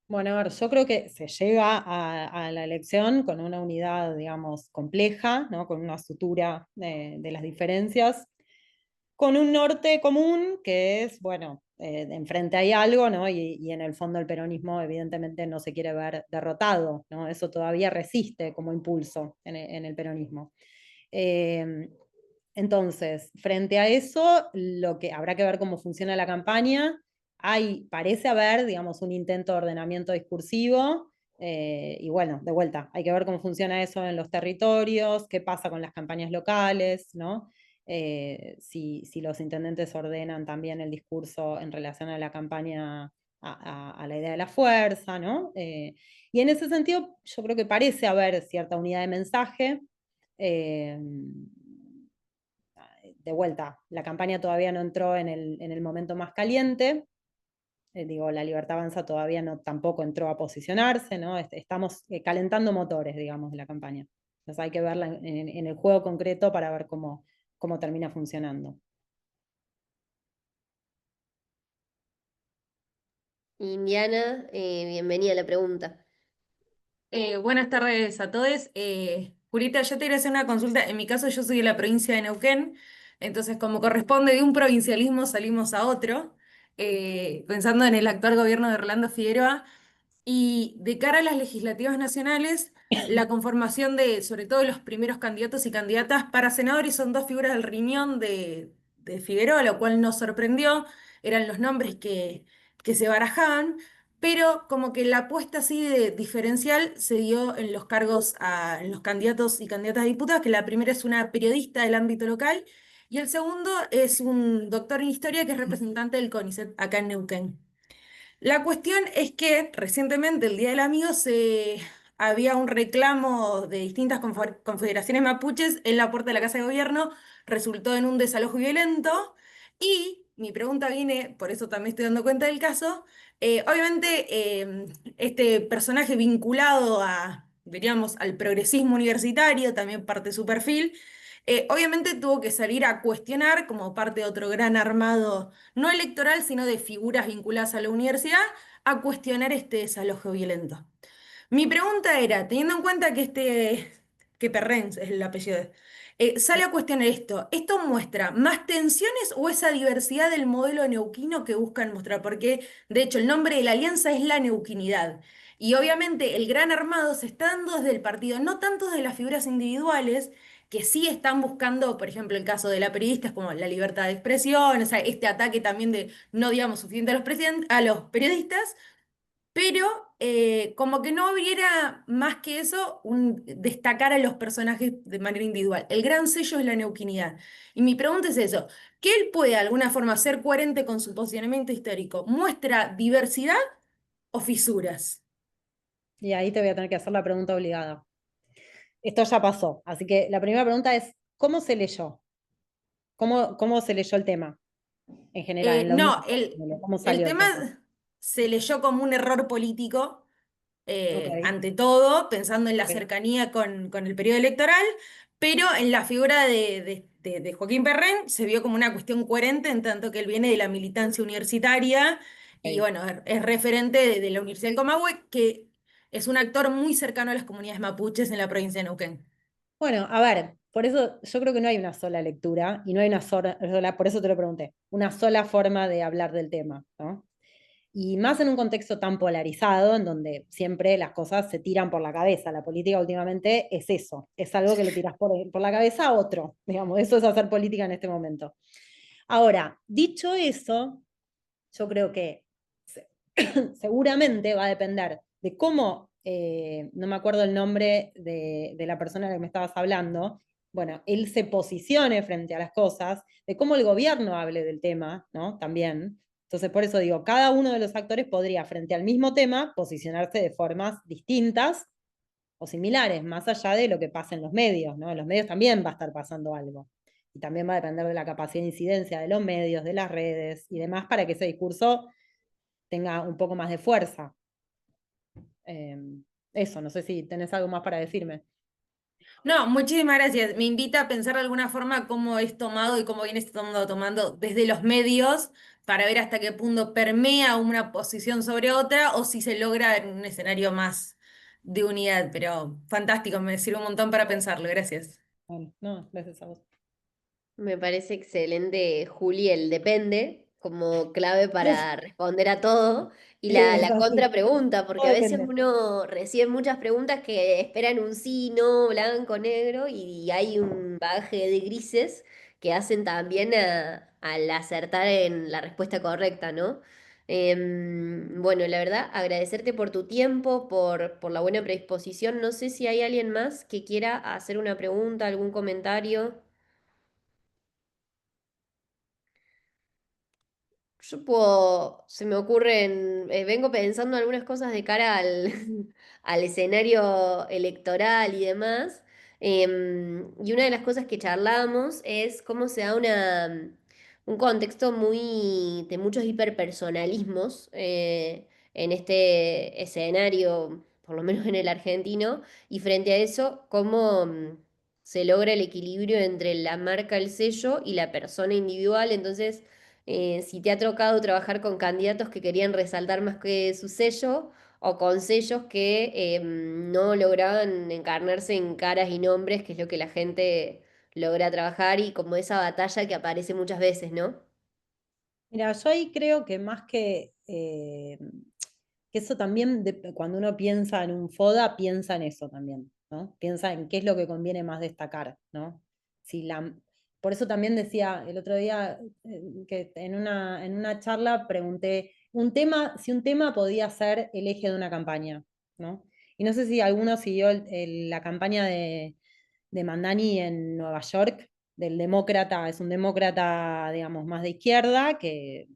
Bueno, a ver, yo creo que se llega a la elección con una unidad, digamos, compleja, ¿no? Con una sutura de las diferencias, con un norte común que es, bueno, enfrente hay algo, ¿no? Y en el fondo el peronismo evidentemente no se quiere ver derrotado, ¿no? Eso todavía resiste como impulso en el peronismo. Eh, entonces, frente a eso, lo que habrá que ver cómo funciona la campaña. Parece haber, digamos, un intento de ordenamiento discursivo, y bueno, de vuelta, hay que ver cómo funciona eso en los territorios, qué pasa con las campañas locales, ¿no? Si los intendentes ordenan también el discurso en relación a la campaña, a la idea de la fuerza, ¿no? Y en ese sentido, yo creo que parece haber cierta unidad de mensaje. de vuelta, la campaña todavía no entró en el momento más caliente. Digo, La Libertad Avanza todavía no, tampoco entró a posicionarse, ¿no? Estamos calentando motores, digamos, de la campaña. Entonces hay que verla en el juego concreto para ver cómo termina funcionando. Indiana, bienvenida a la pregunta. Buenas tardes a todos. Julita, yo te quería hacer una consulta. En mi caso, yo soy de la provincia de Neuquén, entonces como corresponde de un provincialismo salimos a otro, pensando en el actual gobierno de Orlando Figueroa. Y de cara a las legislativas nacionales, la conformación de, sobre todo, los primeros candidatos y candidatas para senadores son dos figuras del riñón de Figueroa, lo cual nos sorprendió. Eran los nombres que se barajaban, pero como que la apuesta así de diferencial se dio en los cargos, en los candidatos y candidatas a diputadas, que la primera es una periodista del ámbito local y el segundo es un doctor en historia que es representante del CONICET acá en Neuquén. La cuestión es que recientemente, el Día del Amigo, había un reclamo de distintas confederaciones mapuches en la puerta de la Casa de Gobierno, resultó en un desalojo violento y mi pregunta viene, por eso también estoy dando cuenta del caso, obviamente este personaje vinculado diríamos, al progresismo universitario, también parte de su perfil, obviamente tuvo que salir a cuestionar como parte de otro gran armado no electoral, sino de figuras vinculadas a la universidad, a cuestionar este desalojo violento. Mi pregunta era, teniendo en cuenta que Perrens es el apellido, sale a cuestionar esto, ¿esto muestra más tensiones o esa diversidad del modelo neuquino que buscan mostrar? Porque, de hecho, el nombre de la alianza es la neuquinidad. Y obviamente el gran armado se está dando desde el partido, no tanto de las figuras individuales, que sí están buscando, por ejemplo, el caso de la periodista, es como la libertad de expresión, o sea, este ataque también de no digamos suficiente a a los periodistas, pero como que no hubiera más que eso, destacar a los personajes de manera individual. El gran sello es la neuquinidad. Y mi pregunta es eso, ¿que él puede de alguna forma ser coherente con su posicionamiento histórico? ¿Muestra diversidad o fisuras? Y ahí te voy a tener que hacer la pregunta obligada. Esto ya pasó, así que la primera pregunta es, ¿cómo se leyó? ¿Cómo se leyó el tema en general, en la No, audiencia? ¿Cómo el salió el tema? tema se leyó como un error político Ok, ante todo, pensando en la ok, cercanía con el periodo electoral, pero en la figura de Joaquín Perren se vio como una cuestión coherente, en tanto que él viene de la militancia universitaria y ok. bueno, es referente de la Universidad del Comahue, que es un actor muy cercano a las comunidades mapuches en la provincia de Neuquén. Bueno, a ver, por eso yo creo que no hay una sola lectura y no hay por eso te lo pregunté, una sola forma de hablar del tema, ¿no? Y más en un contexto tan polarizado, en donde siempre las cosas se tiran por la cabeza. La política últimamente es eso, es algo que le tiras por la cabeza a otro, digamos, eso es hacer política en este momento. Ahora, dicho eso, yo creo que seguramente va a depender de cómo, no me acuerdo el nombre de la persona de la que me estabas hablando, bueno, él se posicione frente a las cosas, de cómo el gobierno hable del tema, ¿no? También. Entonces, por eso digo, cada uno de los actores podría, frente al mismo tema, posicionarse de formas distintas o similares, más allá de lo que pasa en los medios, ¿no? En los medios también va a estar pasando algo. Y también va a depender de la capacidad de incidencia de los medios, de las redes y demás, para que ese discurso tenga un poco más de fuerza. Eh, Eso, no sé si tenés algo más para decirme. No, muchísimas gracias. Me invita a pensar de alguna forma cómo es tomado y cómo viene tomando desde los medios para ver hasta qué punto permea una posición sobre otra o si se logra en un escenario más de unidad. Pero fantástico, me sirve un montón para pensarlo. Gracias. Bueno, no, gracias a vos. Me parece excelente, Juli, el depende como clave Uf, para responder a todo. Y sí, es la así. contrapregunta, porque Todo a veces depende. uno recibe muchas preguntas que esperan un sí, no, blanco, negro, y hay un bagaje de grises que hacen también al acertar en la respuesta correcta, ¿no? Bueno, la verdad, agradecerte por tu tiempo, por la buena predisposición. No sé si hay alguien más que quiera hacer una pregunta, algún comentario. Yo puedo, se me ocurren, vengo pensando algunas cosas de cara al, al escenario electoral y demás. Y una de las cosas que charlamos es cómo se da un contexto de muchos hiperpersonalismos en este escenario, por lo menos en el argentino, y frente a eso, cómo se logra el equilibrio entre la marca, el sello y la persona individual. Entonces, si te ha tocado trabajar con candidatos que querían resaltar más que su sello, o con sellos que no lograban encarnarse en caras y nombres, que es lo que la gente logra trabajar, y como esa batalla que aparece muchas veces, ¿no? Mira, yo ahí creo que más que eso también, cuando uno piensa en un FODA, piensa en eso también, ¿no? Piensa en qué es lo que conviene más destacar, ¿no? Si la, por eso también decía el otro día que en una charla pregunté si un tema podía ser el eje de una campaña, ¿no? Y no sé si alguno siguió la campaña de Mandani en Nueva York, del demócrata, es un demócrata, digamos, más de izquierda, que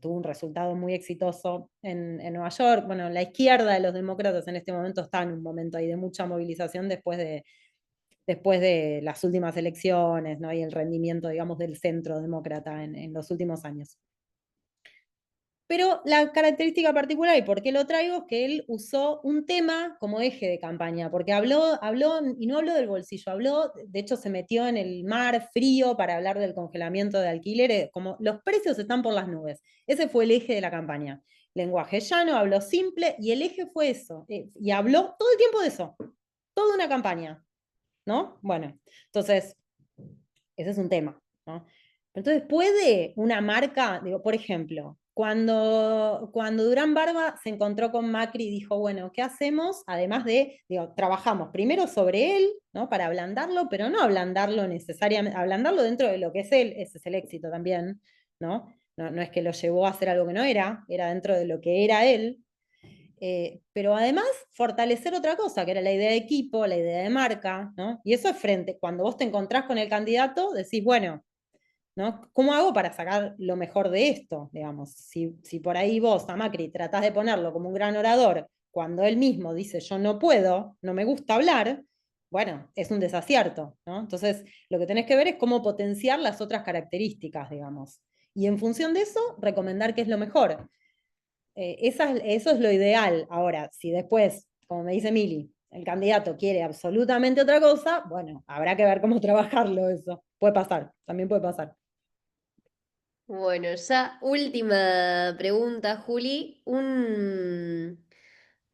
tuvo un resultado muy exitoso en Nueva York. Bueno, la izquierda de los demócratas en este momento está en un momento ahí de mucha movilización después de las últimas elecciones, ¿no? Y el rendimiento, digamos, del centro demócrata en los últimos años. Pero la característica particular, y por qué lo traigo, es que él usó un tema como eje de campaña, porque habló, y no habló del bolsillo, habló, de hecho se metió en el mar frío para hablar del congelamiento de alquileres, como los precios están por las nubes. Ese fue el eje de la campaña. Lenguaje llano, habló simple, y el eje fue eso. Y habló todo el tiempo de eso, toda una campaña, ¿no? Bueno, entonces, ese es un tema, ¿no? Entonces, ¿puede una marca, digo, por ejemplo, cuando Durán Barba se encontró con Macri y dijo, bueno, ¿qué hacemos? Además de, digo, trabajamos primero sobre él, ¿no? Para ablandarlo, pero no ablandarlo necesariamente, ablandarlo dentro de lo que es él, ese es el éxito también, ¿no? No es que lo llevó a hacer algo que no era, era dentro de lo que era él. Pero además fortalecer otra cosa, que era la idea de equipo, la idea de marca, ¿no? Y eso es frente, cuando vos te encontrás con el candidato, decís, bueno, ¿no? ¿Cómo hago para sacar lo mejor de esto? Digamos, si por ahí vos a Macri tratás de ponerlo como un gran orador, cuando él mismo dice yo no puedo, no me gusta hablar, bueno, es un desacierto, ¿no? Entonces, lo que tenés que ver es cómo potenciar las otras características, digamos. Y en función de eso, recomendar qué es lo mejor. Eso es lo ideal. Ahora, si después, como me dice Mili, el candidato quiere absolutamente otra cosa, bueno, habrá que ver cómo trabajarlo eso. Puede pasar, también puede pasar. Bueno, ya última pregunta, Juli.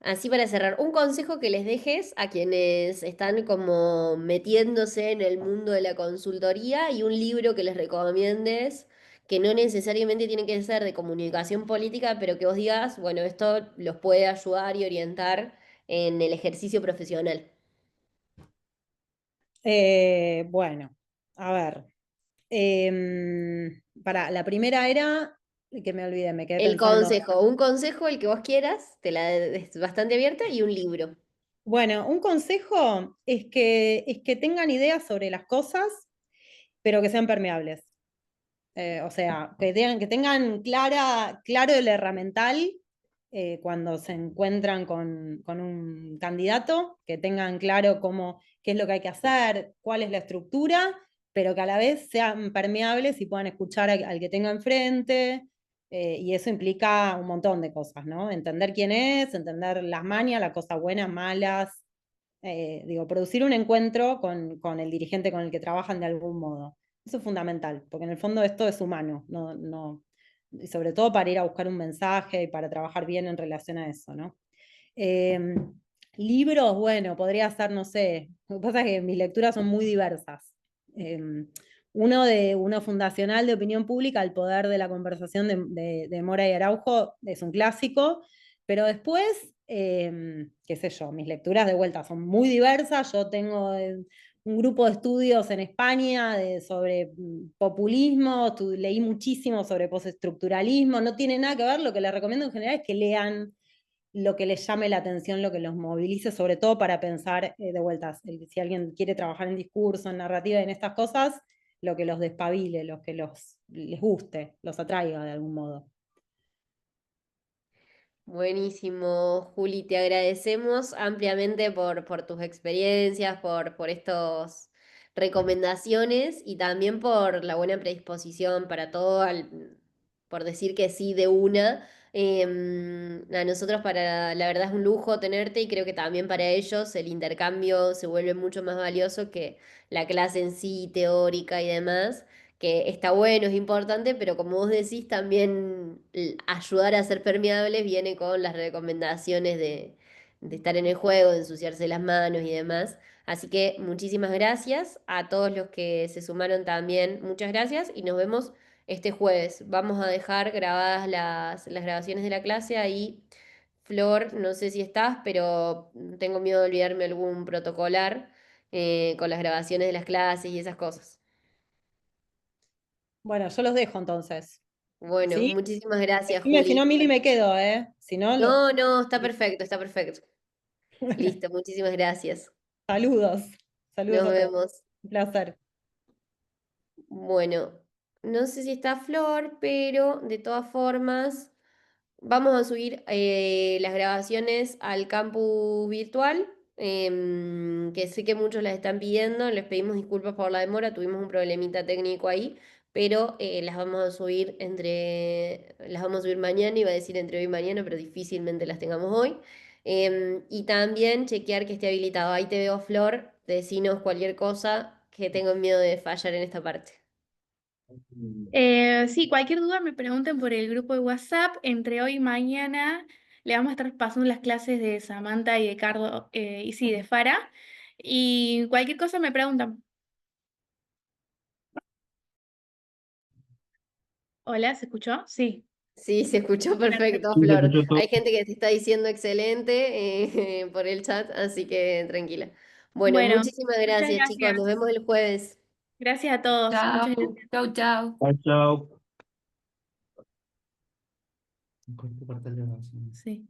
Así para cerrar, un consejo que les dejes a quienes están como metiéndose en el mundo de la consultoría, y un libro que les recomiendes, que no necesariamente tiene que ser de comunicación política, pero que vos digas, bueno, esto los puede ayudar y orientar en el ejercicio profesional. Bueno, a ver. Para la primera era, que me olvidé, me quedé El pensando. consejo, un consejo, el que vos quieras, es bastante abierta, y un libro. Bueno, un consejo es que tengan ideas sobre las cosas, pero que sean permeables. O sea, que tengan claro el herramental cuando se encuentran con un candidato, que tengan claro qué es lo que hay que hacer, cuál es la estructura, pero que a la vez sean permeables y puedan escuchar al que tenga enfrente. Y eso implica un montón de cosas, ¿no? Entender quién es, entender las mañas, las cosas buenas, malas. Digo, producir un encuentro con el dirigente con el que trabajan de algún modo. Eso es fundamental, porque en el fondo esto es humano, y sobre todo para ir a buscar un mensaje y para trabajar bien en relación a eso, ¿no? Eh, Libros, bueno, podría ser, no sé, lo que pasa es que mis lecturas son muy diversas. Eh, uno fundacional de opinión pública, El poder de la conversación de Mora y Araujo, es un clásico, pero después, qué sé yo, mis lecturas de vuelta son muy diversas. Yo tengo un grupo de estudios en España sobre populismo, leí muchísimo sobre postestructuralismo, no tiene nada que ver, lo que les recomiendo en general es que lean lo que les llame la atención, lo que los movilice, sobre todo para pensar de vueltas. Si alguien quiere trabajar en discurso, en narrativa, en estas cosas, lo que los despabile, lo que les guste, los atraiga de algún modo. Buenísimo, Juli, te agradecemos ampliamente por tus experiencias, por estas recomendaciones y también por la buena predisposición para todo, por decir que sí de una. A nosotros la verdad es un lujo tenerte y creo que también para ellos el intercambio se vuelve mucho más valioso que la clase en sí, teórica y demás, que está bueno, es importante, pero como vos decís, también ayudar a ser permeables viene con las recomendaciones de estar en el juego, de ensuciarse las manos y demás. Así que muchísimas gracias a todos los que se sumaron también. Muchas gracias y nos vemos este jueves. Vamos a dejar grabadas las grabaciones de la clase ahí. Flor, no sé si estás, pero tengo miedo de olvidarme algún protocolar con las grabaciones de las clases y esas cosas. Bueno, yo los dejo entonces. Bueno, ¿Sí? muchísimas gracias, Dime, si no, Juli. Mili, me quedo, ¿eh? Si no, No, no, está perfecto, está perfecto. Bueno, Listo, muchísimas gracias. saludos. Saludos Nos a todos. vemos. Un placer. Bueno, no sé si está Flor, pero de todas formas vamos a subir las grabaciones al campus virtual, que sé que muchos las están pidiendo, les pedimos disculpas por la demora, tuvimos un problemita técnico ahí, pero las vamos a subir mañana, iba a decir entre hoy y mañana, pero difícilmente las tengamos hoy. Y también chequear que esté habilitado. Ahí te veo, Flor, decinos cualquier cosa que tengo miedo de fallar en esta parte. Sí, cualquier duda me pregunten por el grupo de WhatsApp. Entre hoy y mañana le vamos a estar pasando las clases de Samantha y de Cardo, y sí, de Fara. Y cualquier cosa me preguntan. Hola, ¿se escuchó? Sí. Sí, se escuchó perfecto, Sí, se Flor. escuchó todo. Hay gente que te está diciendo excelente por el chat, así que tranquila. Bueno, Bueno, muchísimas muchas gracias, chicos. Nos gracias. vemos el jueves. Gracias a todos. Muchas Chau, gracias. chau, chau. Chao, chao. Sí.